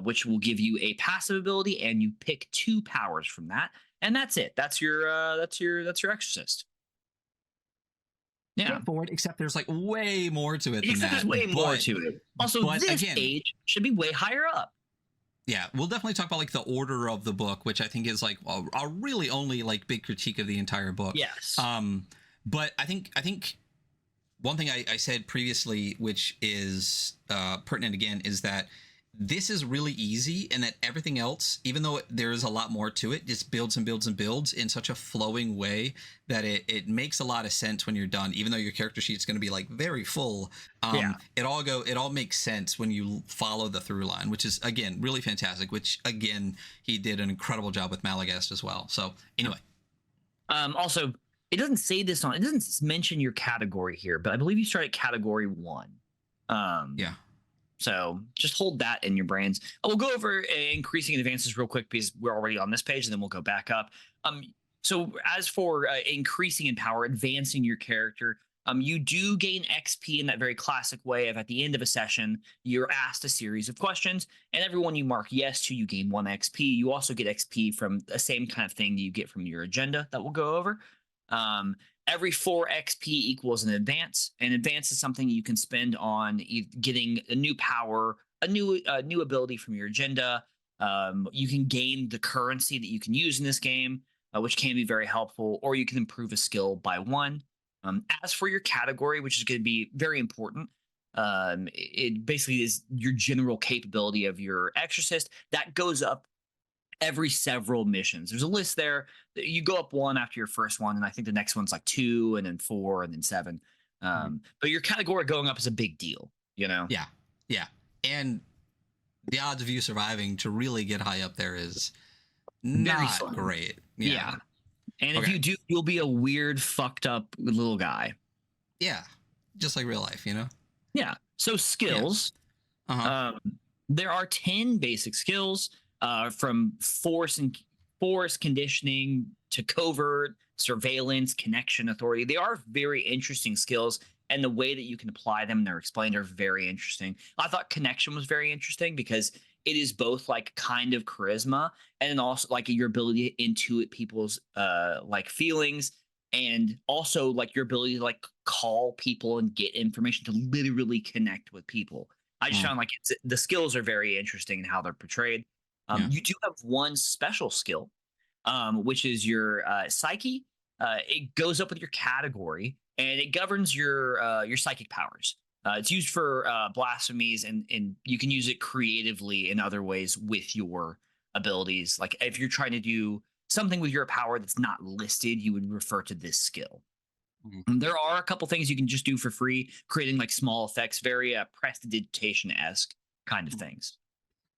which will give you a passive ability, and you pick 2 powers from that, and that's it. That's your exorcist. Yeah, forward. Except there's like way more to it. There's way more to it. Also, this page should be way higher up. Yeah, we'll definitely talk about like the order of the book, which I think is like a really only like big critique of the entire book. Yes. But I think one thing I said previously, which is pertinent again, is that this is really easy, and that everything else, even though there is a lot more to it, just builds and builds and builds in such a flowing way that it makes a lot of sense when you're done, even though your character sheet's going to be like very full. It all makes sense when you follow the through line, which is again really fantastic, which again he did an incredible job with Malagast as well. So anyway, also it doesn't say this it doesn't mention your category here, but I believe you start at category 1. Yeah. So just hold that in your brains. We'll go over increasing advances real quick because we're already on this page, and then we'll go back up. So as for increasing in power, advancing your character, you do gain XP in that very classic way of at the end of a session, you're asked a series of questions, and everyone you mark yes to, you gain 1 XP. You also get XP from the same kind of thing that you get from your agenda that we'll go over. Every 4 XP equals an advance. An advance is something you can spend on getting a new power, a new ability from your agenda. You can gain the currency that you can use in this game, which can be very helpful, or you can improve a skill by 1. As for your category, which is going to be very important, it basically is your general capability of your exorcist that goes up every several missions. There's a list there. You go up 1 after your first one, and I think the next one's like 2, and then 4, and then 7. But your category going up is a big deal, you know? Yeah. And the odds of you surviving to really get high up there is not great. Yeah. And if you do, you'll be a weird, fucked up little guy. Yeah. Just like real life, you know? Yeah. So skills. Yeah. There are 10 basic skills. From force conditioning to covert, surveillance, connection, authority. They are very interesting skills, and the way that you can apply them, they're explained, are very interesting. I thought connection was very interesting because it is both like kind of charisma and also like your ability to intuit people's like feelings, and also like your ability to like call people and get information to literally connect with people. I just found like the skills are very interesting in how they're portrayed. You do have 1 special skill, which is your psyche. It goes up with your category, and it governs your psychic powers. It's used for blasphemies, and you can use it creatively in other ways with your abilities. Like if you're trying to do something with your power that's not listed, you would refer to this skill. There are a couple things you can just do for free, creating like small effects, very prestidigitation-esque kind of things.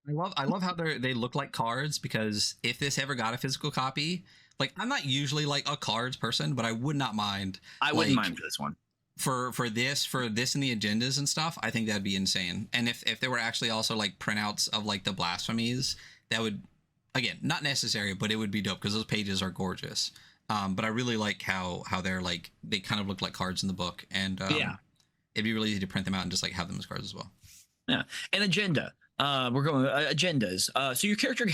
I love how they look like cards, because if this ever got a physical copy, like I'm not usually like a cards person, but I would not mind. I wouldn't mind for this one. For this and the agendas and stuff, I think that'd be insane. And if there were actually also like printouts of like the blasphemies, that would, again, not necessary, but it would be dope because those pages are gorgeous. But I really like how they're like, they kind of look like cards in the book, and it'd be really easy to print them out and just like have them as cards as well. Yeah, an agenda. We're going agendas. So your character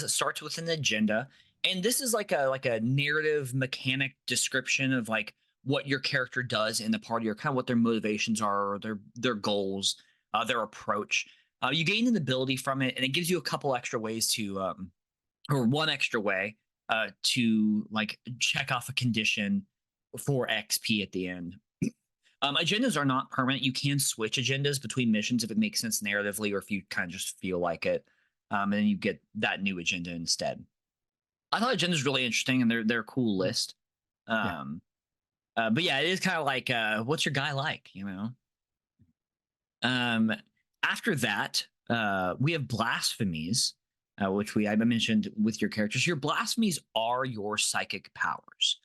starts with an agenda, and this is like a narrative mechanic description of like what your character does in the party, or kind of what their motivations are, or their goals, their approach. You gain an ability from it, and it gives you a couple extra ways to, or 1 extra way to like check off a condition for XP at the end. Agendas are not permanent. You can switch agendas between missions if it makes sense narratively, or if you kind of just feel like it, and then you get that new agenda instead. I thought agendas really interesting, and they're a cool list. But yeah, it is kind of like, what's your guy like? You know. After that, we have blasphemies, which I mentioned with your characters. Your blasphemies are your psychic powers.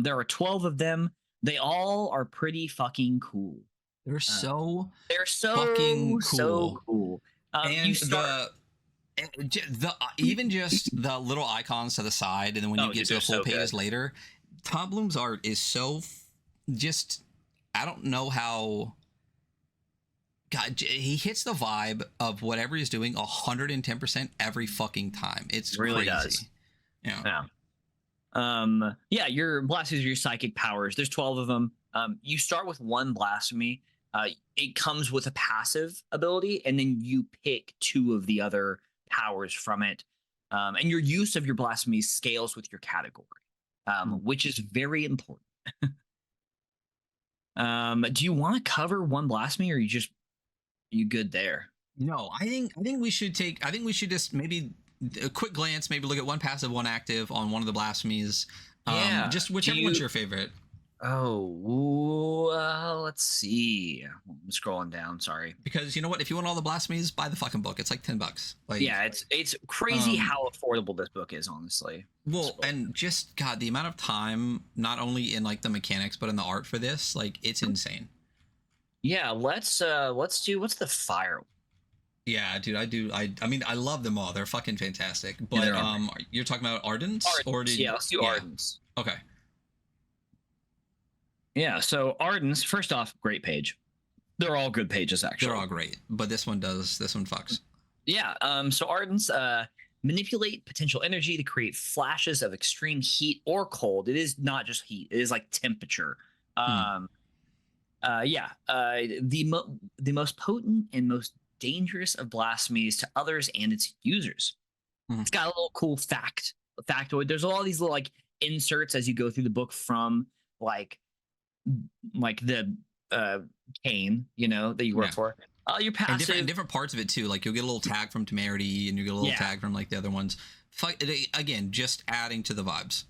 There are 12 of them. They all are pretty fucking cool. They're so fucking cool. So cool. And even just the little icons to the side, and then when you get to the full pages later, Tom Bloom's art is so just, I don't know how. God, he hits the vibe of whatever he's doing 110% every fucking time. It's really crazy. Does. Yeah. Your blasphemies are your psychic powers. There's 12 of them. You start with one blasphemy. It comes with a passive ability, and then you pick 2 of the other powers from it. And your use of your blasphemies scales with your category, which is very important. Do you want to cover one blasphemy, or you good there? No, I think we should just maybe a quick glance, maybe look at one passive, one active on one of the blasphemies. Just whichever one's your favorite. Let's see. I'm scrolling down. Sorry. Because you know what? If you want all the blasphemies, buy the fucking book. It's like $10. Like, yeah, it's crazy how affordable this book is, honestly. Well, and just God, the amount of time, not only in like the mechanics, but in the art for this, like it's insane. Yeah, let's do what's the fire. Yeah, dude, I mean, I love them all. They're fucking fantastic. But you're talking about Ardents? Yeah, let's do Ardents. Okay. Yeah, so Ardents, first off, great page. They're all good pages, actually. They're all great, but this one fucks. Yeah, so Ardents manipulate potential energy to create flashes of extreme heat or cold. It is not just heat, it is like temperature. The most potent and most dangerous of blasphemies to others and its users. It's got a little cool factoid. There's all these little like inserts as you go through the book from like the Kane, you know, that you work for. Your passive and different parts of it too. Like you'll get a little tag from Temerity, and you get a little tag from like the other ones. Again, just adding to the vibes.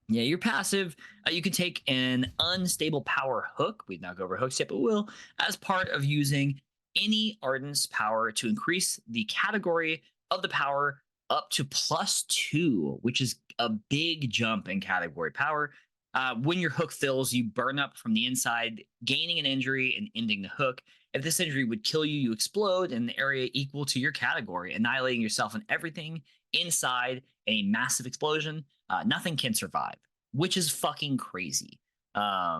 Yeah, your passive, you can take an unstable power hook. We've not go over hooks yet, but will, as part of using any Ardent's power to increase the category of the power up to +2, which is a big jump in category power. When your hook fills, you burn up from the inside, gaining an injury and ending the hook. If this injury would kill you, you explode in the area equal to your category, annihilating yourself and everything inside in a massive explosion. Nothing can survive, which is fucking crazy. I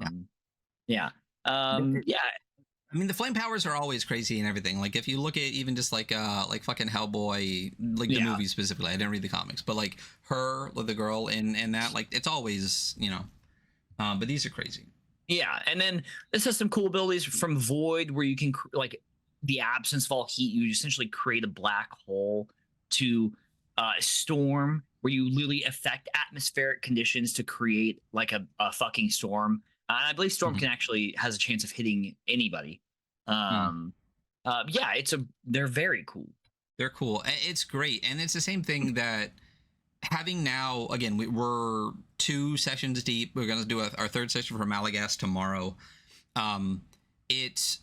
mean, the flame powers are always crazy and everything. Like if you look at even just like fucking Hellboy, like the movie specifically. I didn't read the comics, but like her, the girl in that, like it's always, you know. But these are crazy. Yeah, and then this has some cool abilities from Void, where you can like the absence of all heat. You essentially create a black hole. To Storm, where you literally affect atmospheric conditions to create like a fucking storm. And I believe Storm can actually has a chance of hitting anybody. They're very cool. They're cool. It's great, and it's the same thing that having now. Again, we're 2 sessions deep. We're gonna do our 3rd session for Malagast tomorrow. It's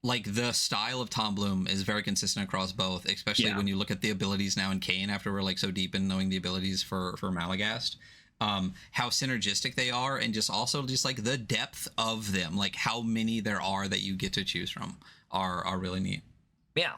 like the style of Tom Bloom is very consistent across both, especially when you look at the abilities now in Kane after we're like so deep in knowing the abilities for Malagast. How synergistic they are, and just also just like the depth of them, like how many there are that you get to choose from are really neat. Yeah.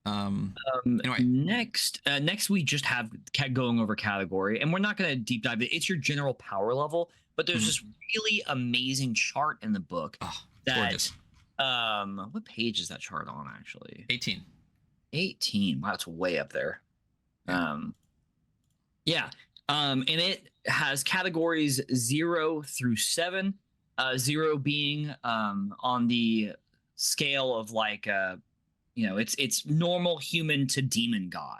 Anyway, next we just have going over category, and we're not going to deep dive it. It's your general power level, but there's this really amazing chart in the book gorgeous. What page is that chart on, actually? 18. Wow, it's way up there. And it has categories 0 through 7. 0 being on the scale of like it's normal human to demon god.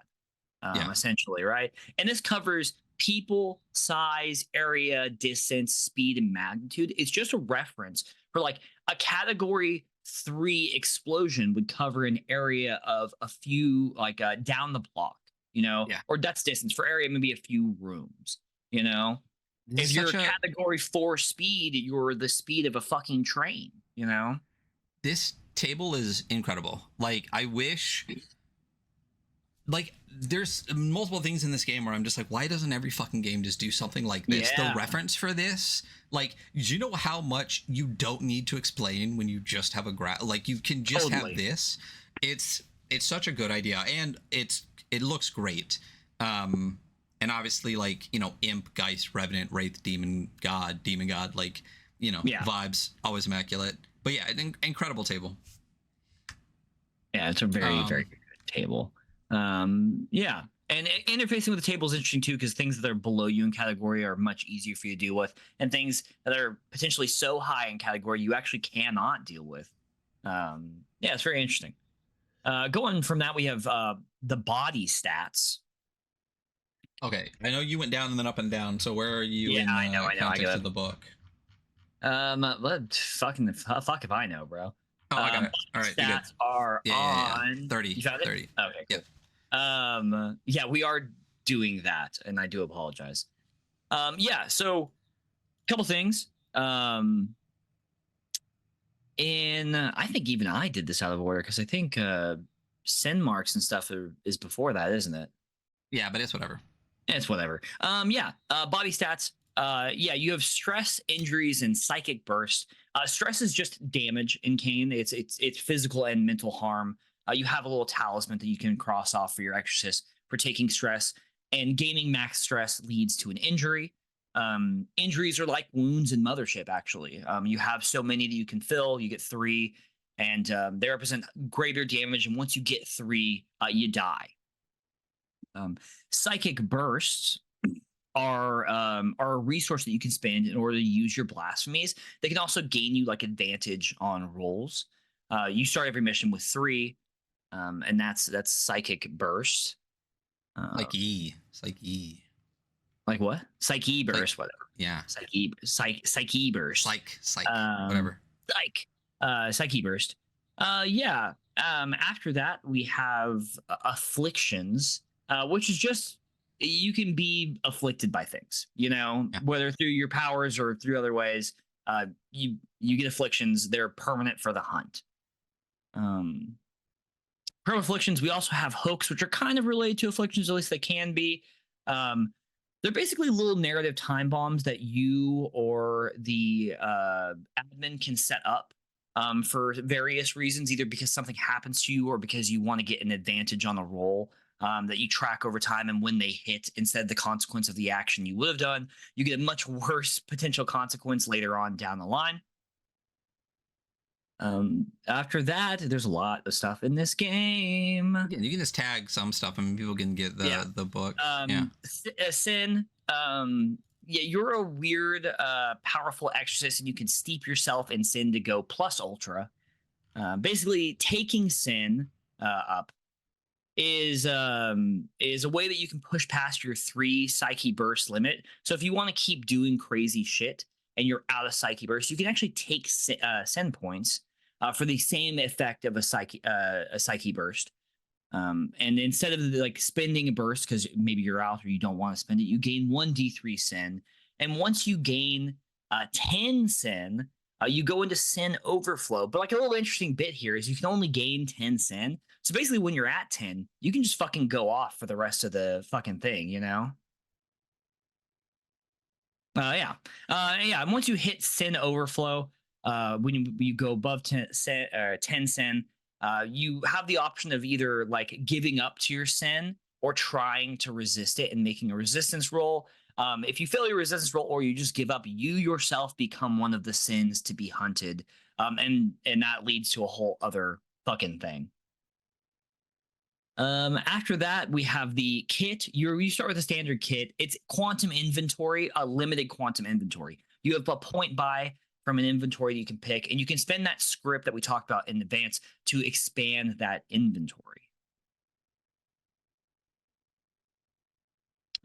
essentially, right? And this covers people, size, area, distance, speed, and magnitude. It's just a reference for like a category 3 explosion would cover an area of a few, like down the block, Yeah. or that's distance. For area, maybe a few rooms, if you're category 4 speed, you're the speed of a fucking train, This table is incredible. Like, I wish, like, there's multiple things in this game where I'm just like, why doesn't every fucking game just do something like this? The reference for this, like, do you know how much you don't need to explain when you just have a like, you can just have this. It's such a good idea, and it looks great. And obviously, like, Imp, Geist, Revenant, Wraith, Demon God, like, vibes, always immaculate. But yeah, an incredible table. Yeah, it's a very, very good table. Yeah. And interfacing with the table is interesting too, because things that are below you in category are much easier for you to deal with, and things that are potentially so high in category you actually cannot deal with. Yeah, it's very interesting. Going from that, we have the body stats. Okay, I know you went down and then up and down. So where are you in the context of the book? Fuck if I know, bro. Oh, I got it. All right, stats are on 30. You found it? 30. Okay, cool. Yeah, we are doing that, and I do apologize. Yeah, so a couple things. And I think even I did this out of order, because I think send marks and stuff is before that, isn't it? Yeah, but it's whatever. It's whatever. Yeah. Body stats. Yeah, you have stress, injuries, and psychic burst. Stress is just damage in Kain. It's physical and mental harm. You have a little talisman that you can cross off for your exorcist for taking stress, and gaining max stress leads to an injury. Injuries are like wounds in Mothership, actually. You have so many that you can fill. You get 3, and they represent greater damage. And once you get 3, you die. Psychic bursts are a resource that you can spend in order to use your blasphemies. They can also gain you like advantage on rolls. You start every mission with 3, and that's psychic burst. Like Psyche. Like what? Psyche burst, whatever. Yeah. Psyche burst. Whatever. Psyche burst. Yeah. After that, we have afflictions, which is just, you can be afflicted by things, whether through your powers or through other ways. You get afflictions. They're permanent for the hunt. From afflictions, we also have hooks, which are kind of related to afflictions, at least they can be. They're basically little narrative time bombs that you or the admin can set up for various reasons, either because something happens to you or because you want to get an advantage on a roll that you track over time. And when they hit, instead of the consequence of the action you would have done, you get a much worse potential consequence later on down the line. After that, there's a lot of stuff in this game. Yeah, you can just tag some stuff and people can get the book. Sin. Yeah, you're a weird, powerful exorcist, and you can steep yourself in sin to go plus ultra. Basically, taking sin up is a way that you can push past your 3 psyche burst limit. So if you want to keep doing crazy shit and you're out of psyche burst, you can actually take sin points for the same effect of a psyche burst. And instead of like spending a burst because maybe you're out or you don't want to spend it, you gain 1d3 sin. And once you gain 10 sin, you go into sin overflow. But like a little interesting bit here is you can only gain 10 sin. So basically when you're at 10, you can just fucking go off for the rest of the fucking thing, Yeah. And once you hit sin overflow, when you go above 10 sin, you have the option of either like giving up to your sin or trying to resist it and making a resistance roll. If you fail your resistance roll or you just give up, you yourself become one of the sins to be hunted. And that leads to a whole other fucking thing. After that, we have the kit. You start with a standard kit. It's quantum inventory, a limited quantum inventory. You have a point buy from an inventory that you can pick, and you can spend that script that we talked about in advance to expand that inventory.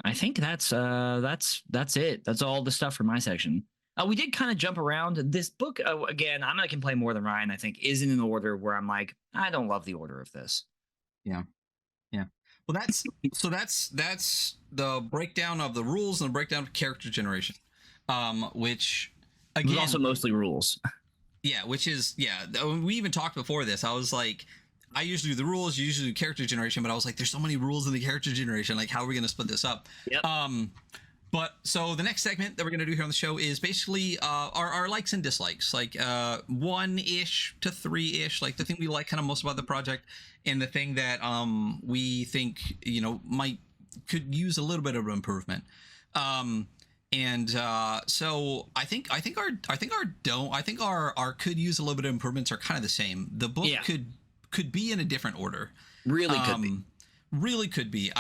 I think that's it. That's all the stuff for my section. We did kind of jump around. This book, again, I'm gonna complain more than Ryan. I think isn't in the order where I'm like, I don't love the order of this. Yeah. Well, that's the breakdown of the rules and the breakdown of character generation, which again also mostly rules. Yeah, which is we even talked before this. I was like, I usually do the rules, you usually do character generation, but I was like, there's so many rules in the character generation. Like, how are we going to split this up? Yep. But so the next segment that we're going to do here on the show is basically our likes and dislikes, like 1-ish to 3-ish, like the thing we like kind of most about the project, and the thing that we think could use a little bit of improvement. And so I think our could use a little bit of improvements are kind of the same. The book could be in a different order. Really could be. Really could be.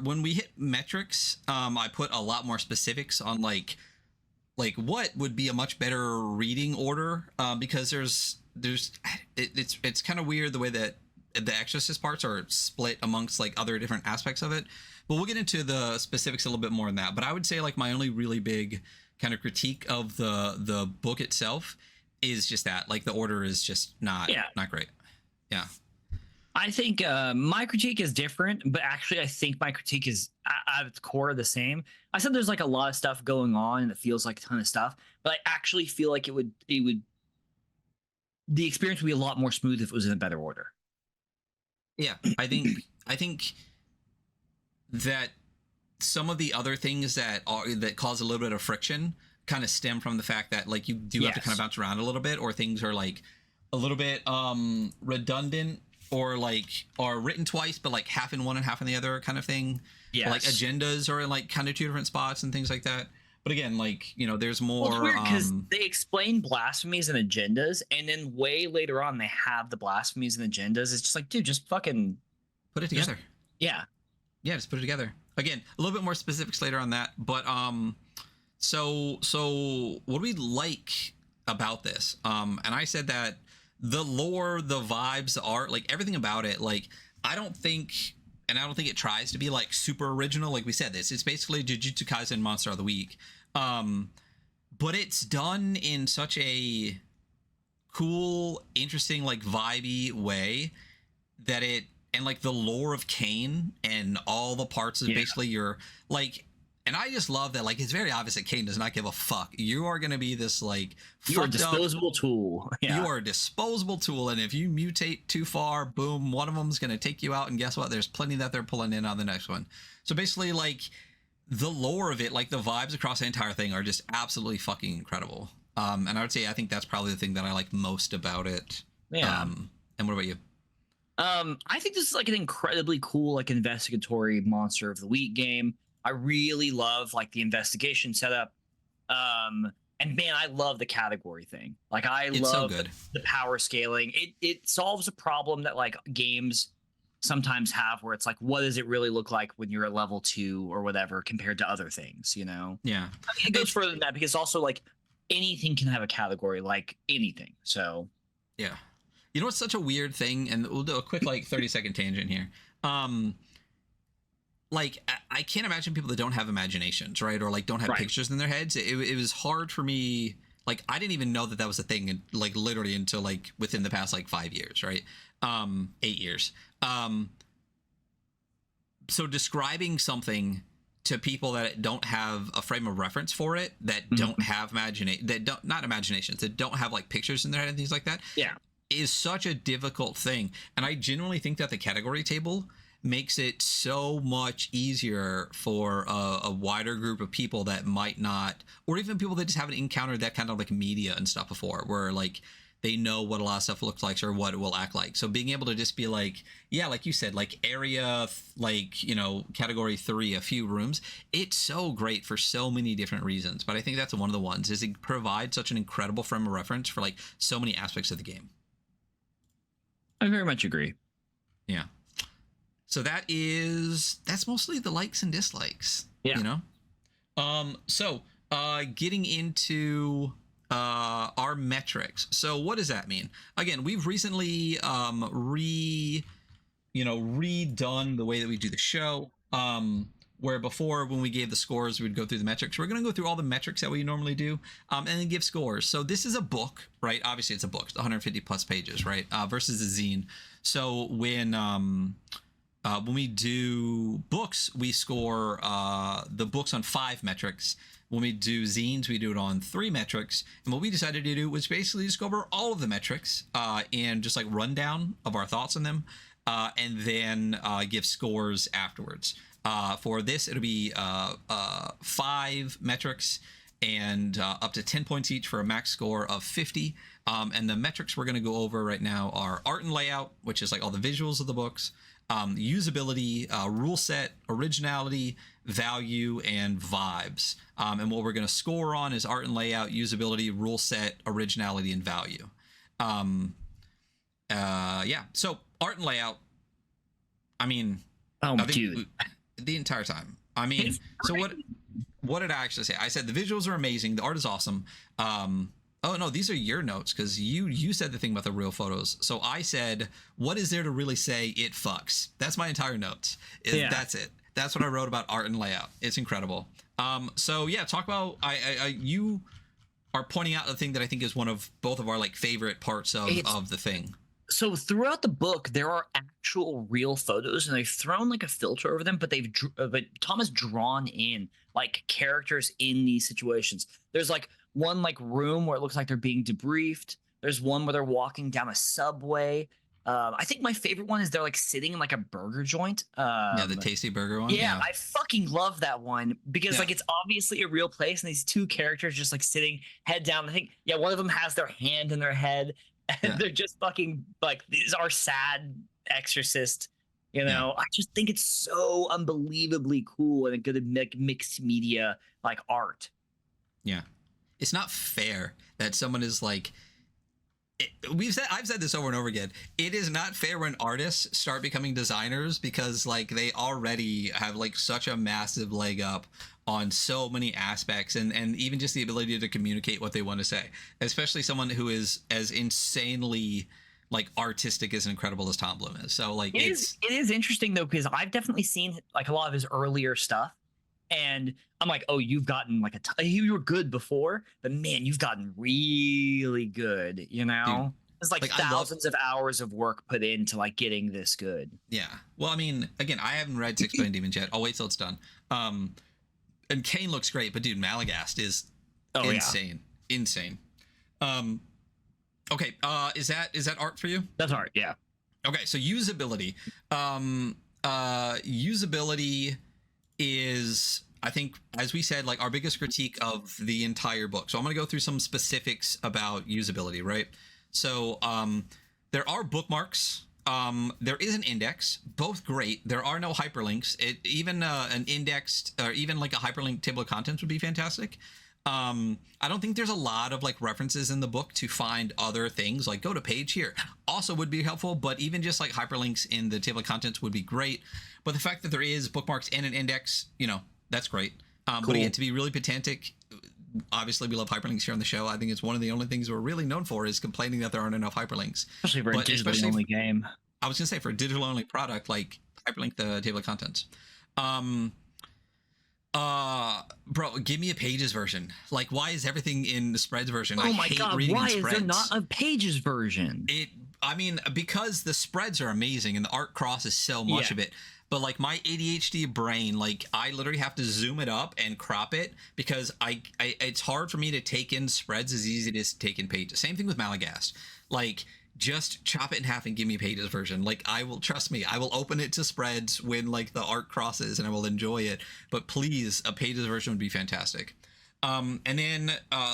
When we hit metrics, I put a lot more specifics on like what would be a much better reading order, because it's kind of weird the way that the Exorcist parts are split amongst like other different aspects of it. But we'll get into the specifics a little bit more in that. But I would say like my only really big kind of critique of the book itself is just that like the order is just not great. Yeah. I think my critique is different, but actually I think my critique is at its core the same. I said there's like a lot of stuff going on and it feels like a ton of stuff, but I actually feel like the experience would be a lot more smooth if it was in a better order. Yeah, I think that some of the other things that cause a little bit of friction kind of stem from the fact that like you do have to kind of bounce around a little bit, or things are like a little bit redundant, or like are written twice but like half in one and half in the other kind of thing. Yeah, like agendas are in like kind of two different spots and things like that. But again, like there's more. Well, it's weird because they explain blasphemies and agendas, and then way later on they have the blasphemies and agendas. It's just like, dude, just fucking put it together. Just put it together. Again, a little bit more specifics later on that. But so what do we like about this? And I said that the lore, the vibes, the art, like everything about it, like I don't think it tries to be like super original. Like we said, it's basically Jujutsu Kaisen Monster of the Week, but it's done in such a cool, interesting, like vibey way that and like the lore of Cain and all the parts is basically your like. And I just love that, like, it's very obvious that Cain does not give a fuck. You are going to be this, like... You are a disposable tool. Yeah. You are a disposable tool, and if you mutate too far, boom, one of them's going to take you out, and guess what? There's plenty that they're pulling in on the next one. So basically, like, the lore of it, like, the vibes across the entire thing are just absolutely fucking incredible. And I would say I think that's probably the thing that I like most about it. Yeah. And what about you? I think this is, like, an incredibly cool, like, investigatory Monster of the Week game. I really love like the investigation setup. And man, I love the category thing. Like it's love the power scaling. It solves a problem that like games sometimes have where it's like, what does it really look like when you're at level 2 or whatever compared to other things, Yeah. I mean, it goes further than that because also like anything can have a category, like anything. So yeah. You know, it's such a weird thing, and we'll do a quick like 30-second tangent here. Like I can't imagine people that don't have imaginations, right? Or like don't have pictures in their heads. It was hard for me. Like I didn't even know that was a thing, like literally until like within the past like 5 years, right? 8 years. So describing something to people that don't have a frame of reference for it, that don't have not imaginations, that don't have like pictures in their head and things like that. Yeah, is such a difficult thing. And I genuinely think that the category table makes it so much easier for a wider group of people that might not, or even people that just haven't encountered that kind of like media and stuff before, where like they know what a lot of stuff looks like or what it will act like. So being able to just be like, yeah, like you said, like area, like, category 3, a few rooms, it's so great for so many different reasons. But I think that's one of the ones, is it provides such an incredible frame of reference for like so many aspects of the game. I very much agree. Yeah. So that's mostly the likes and dislikes. Yeah. So getting into our metrics. So what does that mean? Again, we've recently redone the way that we do the show. where before when we gave the scores, we'd go through the metrics. We're going to go through all the metrics that we normally do, and then give scores. So this is a book, right? Obviously, it's a book. It's 150 plus pages, right? Versus a zine. So when we do books, we score the books on 5 metrics. When we do zines, we do it on 3 metrics. And what we decided to do was basically just go over all of the metrics and just like rundown of our thoughts on them, and then give scores afterwards. For this, it'll be 5 metrics and up to 10 points each for a max score of 50. And the metrics we're going to go over right now are art and layout, which is like all the visuals of the books, usability, rule set, originality, value, and vibes. And what we're going to score on is art and layout, usability, rule set, originality, and value. Yeah. So art and layout. I mean, dude, the entire time. I mean, so what did I actually say? I said the visuals are amazing. The art is awesome. Oh no, these are your notes because you said the thing about the real photos. So I said, what is there to really say? It fucks. That's my entire notes. That's it. That's what I wrote about art and layout. It's incredible. So yeah, talk about you are pointing out the thing that I think is one of both of our like favorite parts of the thing. So throughout the book, there are actual real photos, and they've thrown like a filter over them, but but Tom has drawn in like characters in these situations. There's like one like room where it looks like they're being debriefed. There's one where they're walking down a subway. I think my favorite one is they're like sitting in like a burger joint. Yeah, the Tasty Burger one. Yeah, I fucking love that one because like it's obviously a real place, and these 2 characters just like sitting head down. I think one of them has their hand in their head. And they're just fucking like, these are sad exorcist, you know. I just think it's so unbelievably cool and a good mixed media like art. Yeah, it's not fair that someone is like, I've said this over and over again. It is not fair when artists start becoming designers because like they already have like such a massive leg up on so many aspects and even just the ability to communicate what they want to say, especially someone who is as insanely like artistic as incredible as Tom Bloom is. So like it is interesting though, because I've definitely seen like a lot of his earlier stuff and I'm like, oh, you've gotten like you were good before, but man, you've gotten really good, you know. Dude, there's like thousands of hours of work put into like getting this good. Yeah, well, I mean, again, I haven't read 6 Billion Demons yet. I'll wait till it's done. And Kane looks great, but dude, Malagast is insane. Okay, is that art for you? That's art, yeah. Okay, so usability. Usability is, I think, as we said, like our biggest critique of the entire book. So I'm going to go through some specifics about usability, right? So there are bookmarks. There is an index, both great. There are no hyperlinks. Even an indexed or even like a hyperlinked table of contents would be fantastic. I don't think there's a lot of like references in the book to find other things like go to page here also would be helpful, but even just like hyperlinks in the table of contents would be great. But the fact that there is bookmarks and an index, you know, that's great. Cool. But again, to be really pedantic, obviously we love hyperlinks here on the show. I think it's one of the only things we're really known for is complaining that there aren't enough hyperlinks. Especially for a digitally only game. I was gonna say for a digital only product, like hyperlink the table of contents. Bro, give me a Pages version. Like, why is everything in the spreads version? Oh my god, why is there not a Pages version? I mean, because the spreads are amazing and the art crosses so much of it. But like my ADHD brain, like I literally have to zoom it up and crop it because I it's hard for me to take in spreads as easy as it is to take in Pages. Same thing with Malagast. Like, just chop it in half and give me a Pages version. Like, I will, trust me, I will open it to spreads when like the art crosses and I will enjoy it. But please, a Pages version would be fantastic. And then,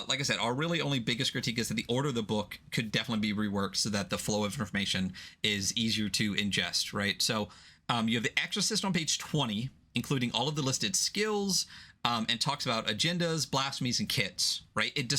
like I said, our really only biggest critique is that the order of the book could definitely be reworked so that the flow of information is easier to ingest, right? So you have the Exorcist on page 20, including all of the listed skills, and talks about agendas, blasphemies, and kits, right? It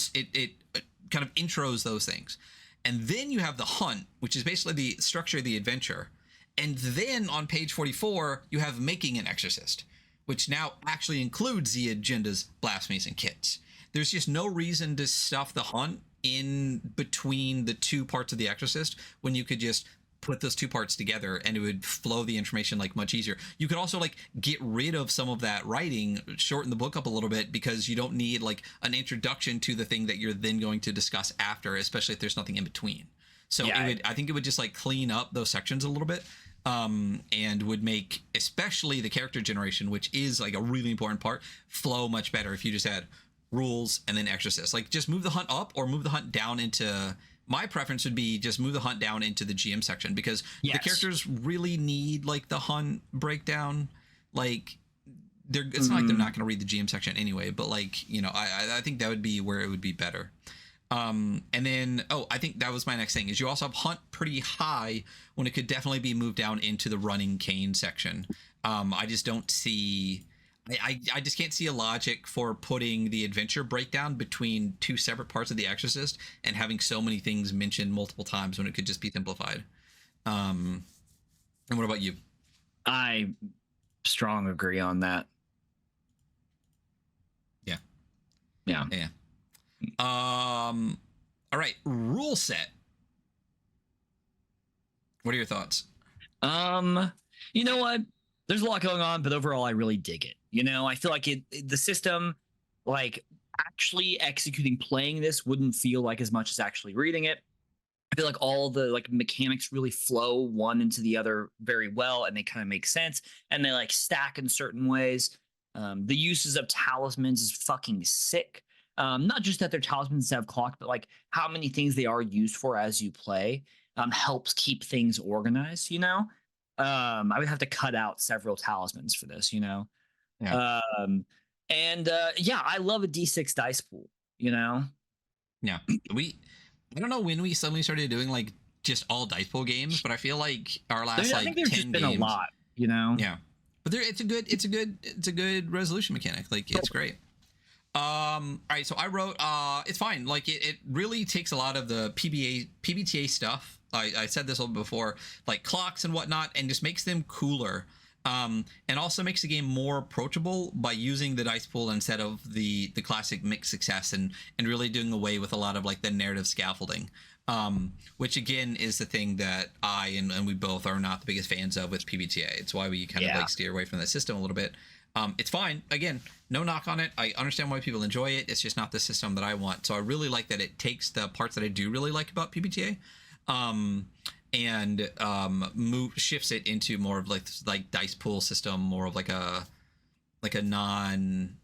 kind of intros those things. And then you have the hunt, which is basically the structure of the adventure. And then on page 44, you have making an exorcist, which now actually includes the agendas, blasphemies, and kits. There's just no reason to stuff the hunt in between the 2 parts of the exorcist when you could just put those two parts together, and it would flow the information like much easier. You could also like get rid of some of that writing, shorten the book up a little bit, because you don't need like an introduction to the thing that you're then going to discuss after, especially if there's nothing in between. So I think it would just like clean up those sections a little bit, and would make especially the character generation, which is like a really important part, flow much better if you just had rules and then exorcist. Like just move the hunt up or move the hunt down into, my preference would be just move the hunt down into the GM section, because the characters really need like the hunt breakdown. Like it's not like they're not going to read the GM section anyway, but like, you know, I think that would be where it would be better. And then, I think that was my next thing, is you also have hunt pretty high when it could definitely be moved down into the running cane section. I just don't see, I just can't see a logic for putting the adventure breakdown between two separate parts of the Exorcist and having so many things mentioned multiple times when it could just be simplified. And what about you? I strong agree on that. Yeah. All right, rule set. What are your thoughts? You know what? There's a lot going on, but overall, I really dig it. You know, I feel like the system, like actually executing, playing this wouldn't feel like as much as actually reading it. I feel like all the like mechanics really flow one into the other very well, and they kind of make sense, and they like stack in certain ways. The uses of talismans is fucking sick. Not just that they're talismans that have clocked, but like how many things they are used for as you play helps keep things organized, you know? I would have to cut out several talismans for this, you know? Yeah. I love a D6 dice pool, you know? Yeah. I don't know when we suddenly started doing like just all dice pool games, but I feel like our last I think there's 10 just been games, a lot, you know? Yeah. But it's a good resolution mechanic. Like it's great. All right, so I wrote it's fine. Like it really takes a lot of the PBTA stuff. I said this a little before, like clocks and whatnot, and just makes them cooler. And also makes the game more approachable by using the dice pool instead of the classic mixed success, and really doing away with a lot of like the narrative scaffolding. Which again is the thing that I and we both are not the biggest fans of with PBTA. It's why we kind of like steer away from that system a little bit. It's fine. Again, no knock on it. I understand why people enjoy it. It's just not the system that I want. So I really like that it takes the parts that I do really like about PBTA, and shifts it into more of like dice pool system, more of like a non,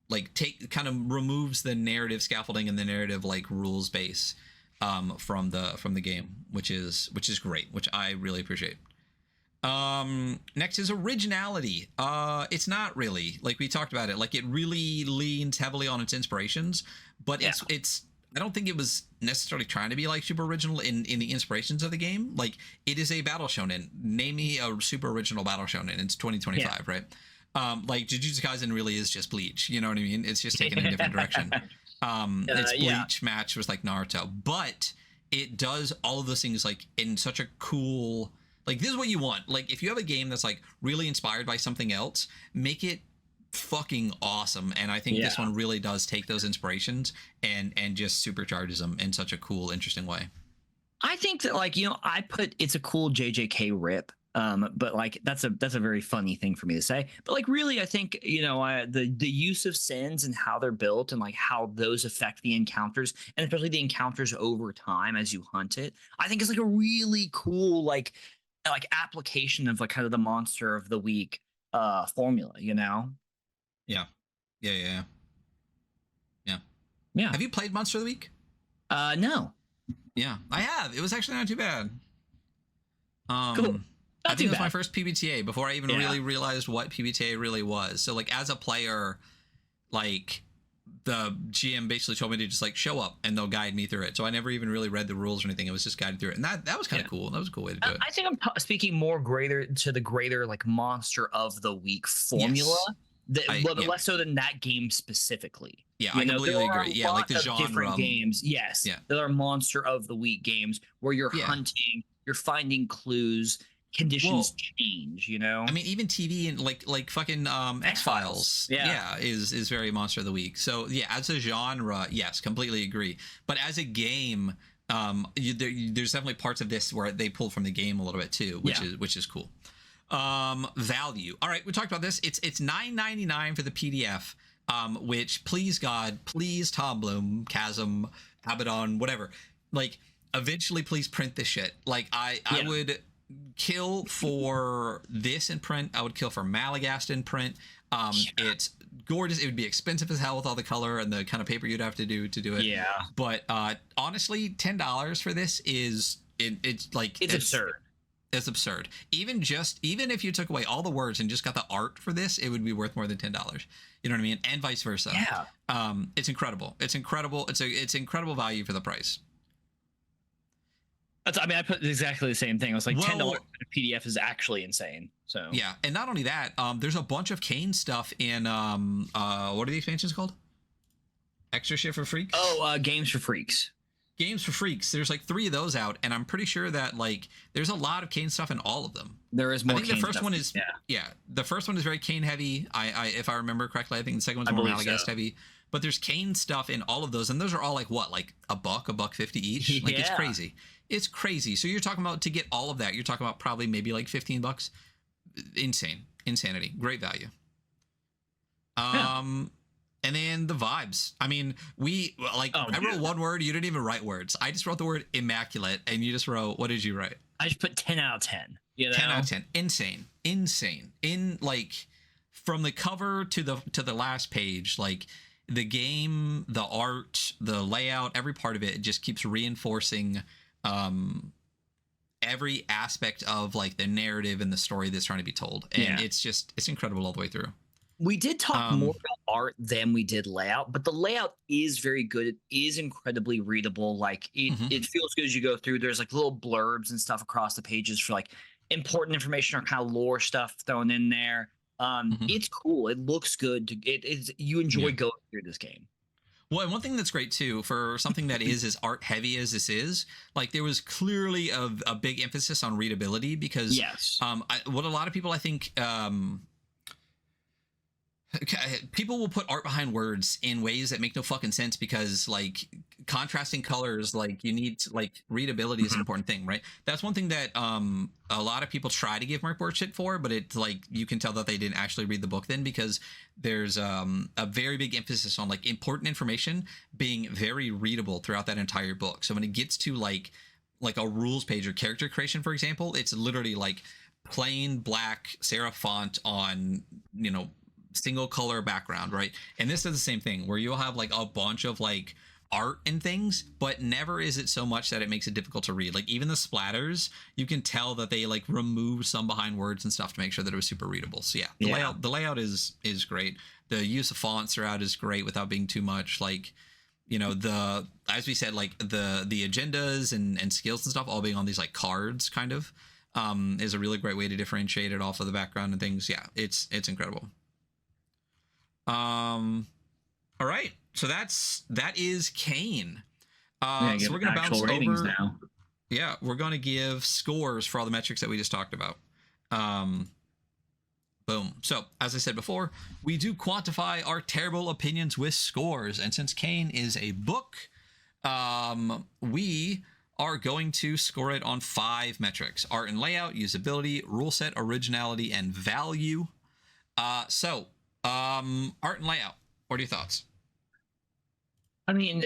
like kind of removes the narrative scaffolding and the narrative like rules base from the game, which is great, which I really appreciate. Next is originality. It's not really, like we talked about it, like it really leans heavily on its inspirations, but it's I don't think it was necessarily trying to be like super original in the inspirations of the game. Like it is a battle shonen. Name me a super original battle shonen. It's 2025, right? Like Jujutsu Kaisen really is just Bleach. You know what I mean? It's just taken a different direction. Its Bleach match was like Naruto, but it does all of those things like in such a cool, like this is what you want. Like if you have a game that's like really inspired by something else, make it fucking awesome. And I think this one really does take those inspirations and just supercharges them in such a cool, interesting way. I think that like, you know, it's a cool JJK rip. But like that's a very funny thing for me to say. But like really, I think, you know, the use of sins and how they're built and like how those affect the encounters, and especially the encounters over time as you hunt it, I think is like a really cool like application of like kind of the monster of the week formula, you know? Yeah. Have you played Monster of the Week? No. Yeah, I have. It was actually not too bad. Cool. I think it was my first PBTA before I even really realized what PBTA really was. So like as a player, like the GM basically told me to just like show up and they'll guide me through it. So I never even really read the rules or anything. It was just guided through it. And that was kind of cool. That was a cool way to do it. I think I'm speaking more to the greater like monster of the week formula. Yes. Less so than that game specifically. Yeah, I completely agree. Yeah, like the genre. Different games. Yes. Yeah. There are monster of the week games where you're hunting, you're finding clues, conditions change, you know? I mean, even TV and like fucking X-Files. Yeah, is very monster of the week. So yeah, as a genre, yes, completely agree. But as a game, There's definitely parts of this where they pulled from the game a little bit too, which is cool. Value. All right, we talked about this. It's $9.99 for the PDF. Which please God, please Tom Bloom, Chasm, Abaddon, whatever. Like, eventually, please print this shit. Like, I would kill for this in print. I would kill for Malagast in print. It's gorgeous. It would be expensive as hell with all the color and the kind of paper you'd have to do it. Yeah. But honestly, $10 for this is it's absurd. It's absurd. Even if you took away all the words and just got the art for this, it would be worth more than $10. You know what I mean? And vice versa. Yeah. It's incredible. It's incredible. It's incredible value for the price. I put exactly the same thing. I was like, $10 for the PDF is actually insane. So yeah, and not only that, there's a bunch of Kane stuff in what are the expansions called? Extra shit for freaks. Games for Freaks. Games for Freaks. There's like 3 of those out, and I'm pretty sure that like there's a lot of Kane stuff in all of them. There is more. I think Kane the first stuff. one is the first one is very Kane heavy. I if I remember correctly, I think the second one's more Malagast heavy. But there's Kane stuff in all of those, and those are all like what, like $1.50 each. Like it's crazy. It's crazy. So you're talking about, to get all of that, you're talking about probably maybe like $15. Insanity. Great value. And then the vibes. I mean, I wrote one word. You didn't even write words. I just wrote the word immaculate, and you just wrote, what did you write? I just put 10 out of 10. You know? 10 out of 10. Insane. In like, from the cover to the last page, like the game, the art, the layout, every part of it just keeps reinforcing every aspect of like the narrative and the story that's trying to be told. And it's incredible all the way through. We did talk more about art than we did layout, but the layout is very good. It is incredibly readable. Like it feels good as you go through. There's like little blurbs and stuff across the pages for like important information or kind of lore stuff thrown in there. It's cool. It looks good. You enjoy going through this game. Well, and one thing that's great too, for something that is as art heavy as this is, like there was clearly a big emphasis on readability, because what a lot of people, I think, people will put art behind words in ways that make no fucking sense, because like contrasting colors, like you need to, like readability is an important thing, right? That's one thing that a lot of people try to give Mercboard shit for, but it's like you can tell that they didn't actually read the book then, because there's a very big emphasis on like important information being very readable throughout that entire book. So when it gets to like a rules page or character creation, for example, it's literally like plain black serif font on, you know, single color background, right? And this is the same thing, where you'll have like a bunch of like art and things, but never is it so much that it makes it difficult to read. Like even the splatters, you can tell that they like removed some behind words and stuff to make sure that it was super readable. So the layout is great. The use of fonts throughout is great without being too much. Like, you know, as we said, like the agendas and skills and stuff all being on these like cards kind of is a really great way to differentiate it off of the background and things. Yeah, it's incredible. All right, so that is Kane. So we're gonna bounce over now. Yeah, we're gonna give scores for all the metrics that we just talked about. Boom. So as I said before, we do quantify our terrible opinions with scores, and since Kane is a book, we are going to score it on 5 metrics: art and layout, usability, rule set, originality, and value. So art and layout, what are your thoughts? I mean,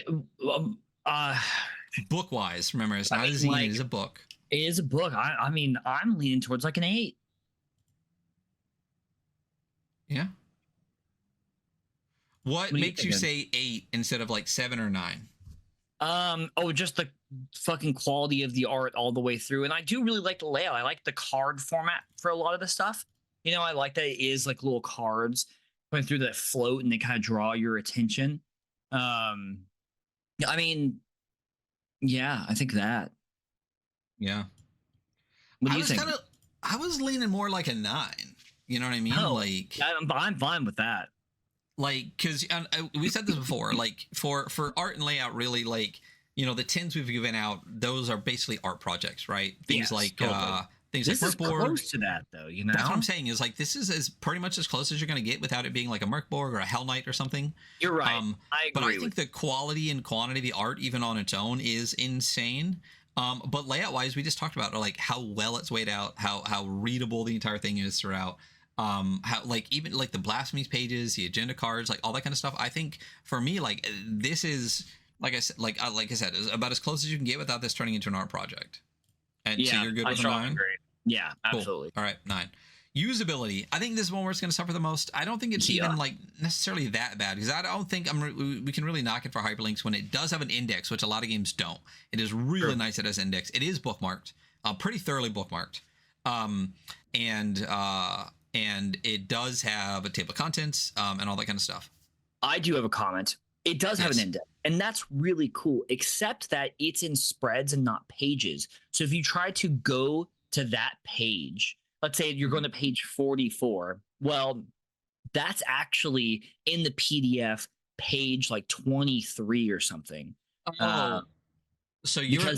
book wise, remember, it's not a zine, like, it is a book. It is a book. I mean, I'm leaning towards like an 8. Yeah. What makes you say 8 instead of like 7 or 9? Just the fucking quality of the art all the way through. And I do really like the layout. I like the card format for a lot of the stuff. You know, I like that it is like little cards going through that float and they kind of draw your attention. I mean, yeah, I think that. Yeah. What do you think? I was leaning more like a 9. You know what I mean? Oh, like I'm fine with that. Like, because we said this before, like for art and layout, really, like, you know, the 10s we've given out, those are basically art projects, right? Things like totally. Things this like is Merkborg. Close to that, though. You know, that's what I'm saying. Is like this is as pretty much as close as you're going to get without it being like a Merkborg or a Hell Knight or something. You're right. I agree. But I think the quality and quantity of the art, even on its own, is insane. But layout wise, we just talked about like how well it's weighed out, how readable the entire thing is throughout. How like even like the blasphemies pages, the agenda cards, like all that kind of stuff. I think for me, like this is like I said, is about as close as you can get without this turning into an art project. And so you're good with a 9? Agree. Yeah, absolutely. Cool. All right, 9. Usability. I think this is one where it's going to suffer the most. I don't think it's even like necessarily that bad because I don't think we can really knock it for hyperlinks when it does have an index, which a lot of games don't. It is really nice it has an index. It is bookmarked, pretty thoroughly bookmarked, and it does have a table of contents and all that kind of stuff. I do have a comment. It does have an index, and that's really cool, except that it's in spreads and not pages. So if you try to go to that page, let's say you're going to page 44, well, that's actually in the PDF page like 23 or something. So you can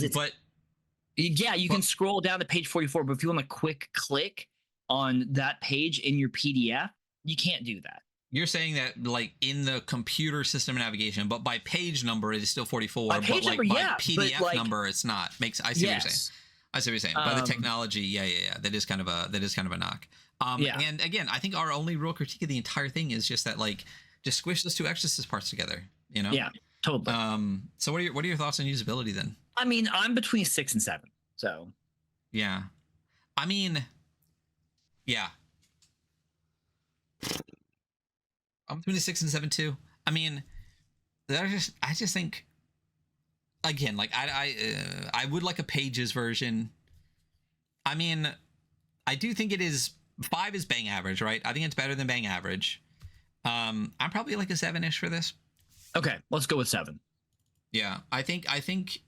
scroll down to page 44, but if you want a quick click on that page in your PDF, you can't do that. You're saying that like in the computer system navigation, but by page number it is still 44, but like by PDF number it's not. I see what you're saying. I see what you're saying. By the technology, yeah. That is kind of a knock. And again, I think our only real critique of the entire thing is just that like just squish those two Exorcist parts together. You know? Yeah, totally. So what are your thoughts on usability then? I mean, I'm between 6 and 7. So yeah, I mean, yeah. I'm between a 6 and 7 too. I mean, I just think, again, like I would like a pages version. I mean, I do think it is 5 is bang average, right? I think it's better than bang average. I'm probably like a 7-ish for this. Okay, let's go with 7. Yeah, I think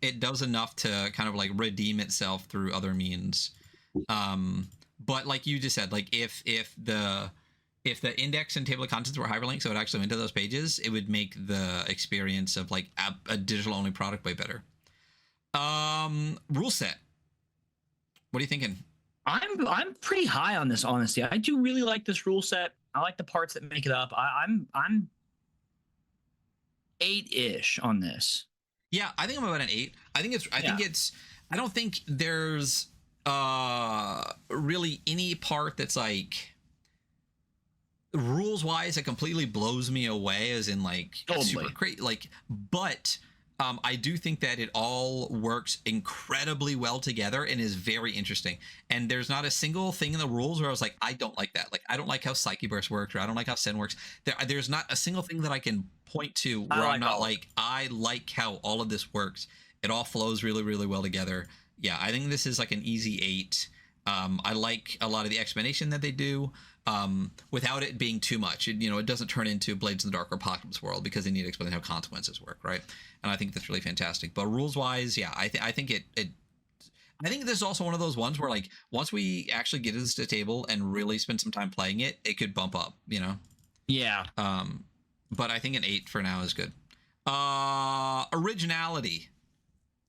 it does enough to kind of like redeem itself through other means. But like you just said, like if the index and table of contents were hyperlinked, so it actually went to those pages, it would make the experience of like a digital only product way better. Rule set. What are you thinking? I'm pretty high on this, honestly. I do really like this rule set. I like the parts that make it up. I'm 8-ish on this. Yeah, I think I'm about an 8. I don't think there's really any part that's like rules wise it completely blows me away as in like super crazy, like, but I do think that it all works incredibly well together and is very interesting, and there's not a single thing in the rules where I was like, I don't like that, like I don't like how Psyche Burst works, or I don't like how Sin works. There's not a single thing that I can point to where I'm not like, I like how all of this works. It all flows really, really well together. Yeah, I think this is like an easy 8. I like a lot of the explanation that they do without it being too much. It doesn't turn into Blades in the Dark or Apocalypse World because they need to explain how consequences work, right? And I think that's really fantastic. But rules wise, yeah, I think I think this is also one of those ones where like once we actually get this to the table and really spend some time playing it, it could bump up, Yeah. But I think an 8 for now is good. Originality.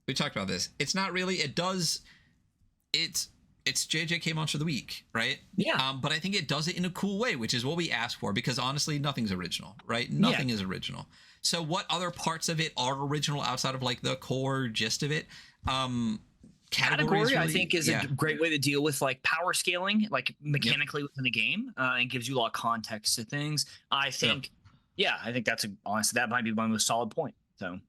We talked about this. It's not really. It's JJK Monster of the Week, right? Yeah. But I think it does it in a cool way, which is what we asked for, because honestly, nothing's original, right? Nothing is original. So what other parts of it are original outside of like the core gist of it? Category really, I think is a great way to deal with like power scaling, like mechanically within the game, and gives you a lot of context to things. I think, I think honestly, that might be my most solid point. So.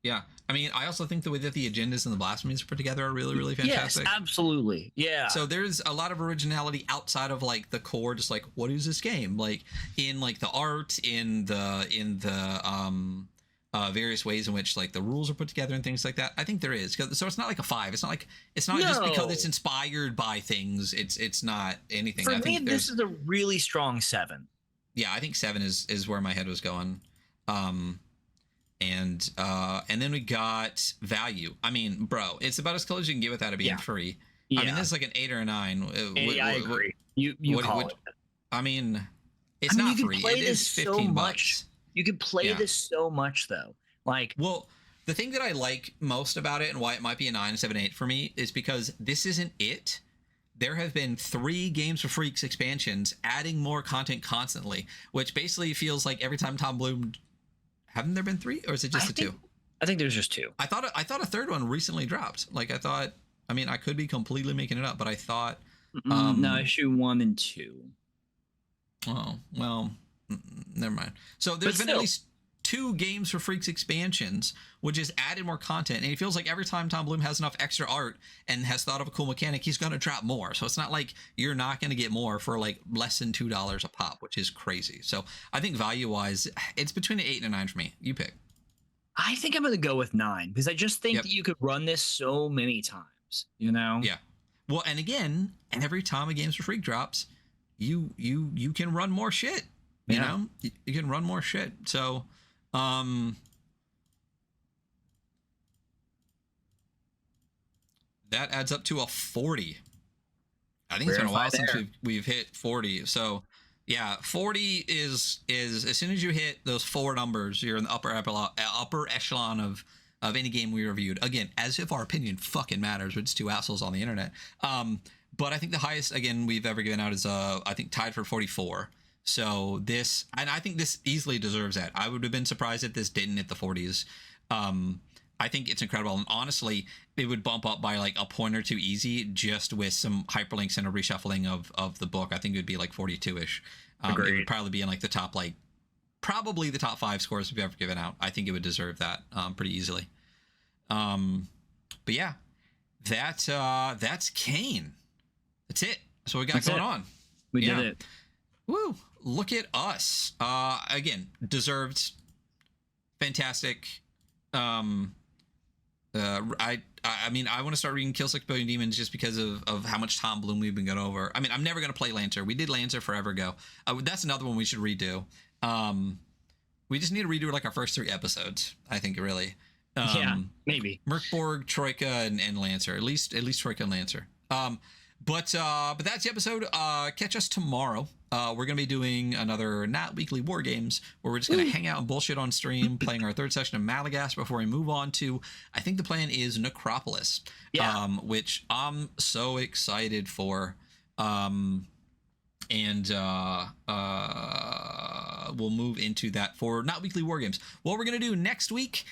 Yeah, I mean, I also think the way that the agendas and the blasphemies are put together are really, really fantastic. Yes, absolutely. Yeah. So there's a lot of originality outside of like the core, just like what is this game? Like in like the art, in the various ways in which like the rules are put together and things like that. I think there is. So it's not like a 5. It's not just because it's inspired by things. It's not anything. For me, this is a really strong 7. Yeah, I think 7 is where my head was going. And then we got value. I mean, bro, it's about as close as you can get without it being free. Yeah. I mean, this is like an 8 or a 9. I agree. You call it. I mean, it's not free. It is $15. You can play this so much, though. Like, well, the thing that I like most about it and why it might be a 9, 7, 8 for me is because this isn't it. there have been 3 Games for Freaks expansions adding more content constantly, which basically feels like every time Tom Bloom. Haven't there been 3, or is it just the 2? I think there's just 2. I thought a third one recently dropped. Like I mean, I could be completely making it up, but I thought. No, issue 1 and 2. Oh well, never mind. So there's been at least 2 Games for Freaks expansions, which has added more content, and it feels like every time Tom Bloom has enough extra art and has thought of a cool mechanic, he's going to drop more. So it's not like you're not going to get more for like less than $2 a pop, which is crazy. So I think value-wise, it's between an 8 and a 9 for me. You pick. I think I'm going to go with 9 because I just think that you could run this so many times, you know? Yeah. Well, and again, every time a Games for Freak drops, you can run more shit. You know, you can run more shit. So, that adds up to a 40. I think it's been a while since we've hit 40. So, yeah, 40 is as soon as you hit those 4 numbers, you're in the upper echelon of any game we reviewed. Again, as if our opinion fucking matters. We're just 2 assholes on the internet. But I think the highest again we've ever given out is I think tied for 44. So this, and I think this easily deserves that. I would have been surprised if this didn't hit the 40s. I think it's incredible, and honestly, it would bump up by like a point or 2 easy just with some hyperlinks and a reshuffling of the book. I think it would be like 42ish. It would probably be in like the top, like probably the top 5 scores we've ever given out. I think it would deserve that pretty easily. But yeah, that's Kane. That's it. That's what we got going on. We did it. Woo! Look at us. Again, deserved. Fantastic. I mean, I want to start reading Kill 6 Billion Demons just because of how much Tom Bloom we've been going over. I mean, I'm never going to play Lancer. We did Lancer forever ago. That's another one we should redo. We just need to redo like our first 3 episodes, I think, really. Yeah, maybe. Merkborg, Troika, and Lancer. At least Troika and Lancer. But that's the episode. Catch us tomorrow. We're going to be doing another not weekly war games where we're just going to hang out and bullshit on stream, playing our 3rd session of Malagast before we move on to, I think the plan is Necropolis, which I'm so excited for. And we'll move into that for not weekly war games. What we're going to do next week,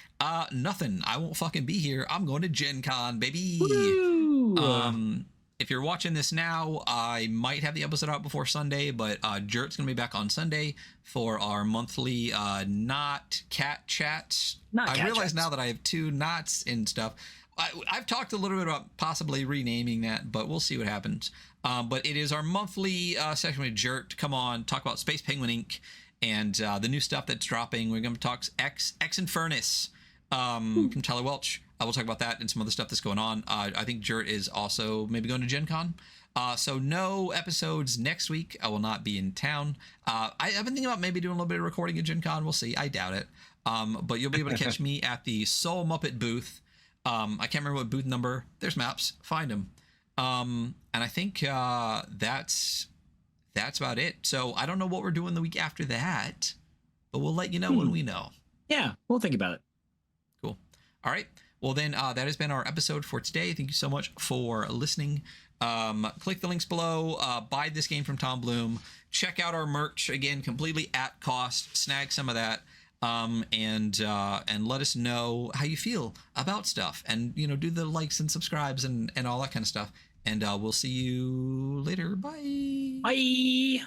nothing. I won't fucking be here. I'm going to Gen Con, baby. Woo! If you're watching this now, I might have the episode out before Sunday, but Jert's going to be back on Sunday for our monthly not cat chats. I realize now that I have 2 knots and stuff. I've talked a little bit about possibly renaming that, but we'll see what happens. But it is our monthly session with Jert. Come on, talk about Space Penguin Inc. and the new stuff that's dropping. We're going to talk X Infernus from Tyler Welch. We'll talk about that and some other stuff that's going on. I think Jert is also maybe going to Gen Con. So no episodes next week. I will not be in town. I've been thinking about maybe doing a little bit of recording at Gen Con. We'll see. I doubt it. But you'll be able to catch me at the Soul Muppet booth. I can't remember what booth number. There's maps. Find them. And I think that's about it. So I don't know what we're doing the week after that, but we'll let you know when we know. Yeah, we'll think about it. Cool. All right. Well, then that has been our episode for today. Thank you so much for listening. Click the links below. Buy this game from Tom Bloom. Check out our merch, again, completely at cost. Snag some of that. And let us know how you feel about stuff. And, do the likes and subscribes and all that kind of stuff. And we'll see you later. Bye. Bye.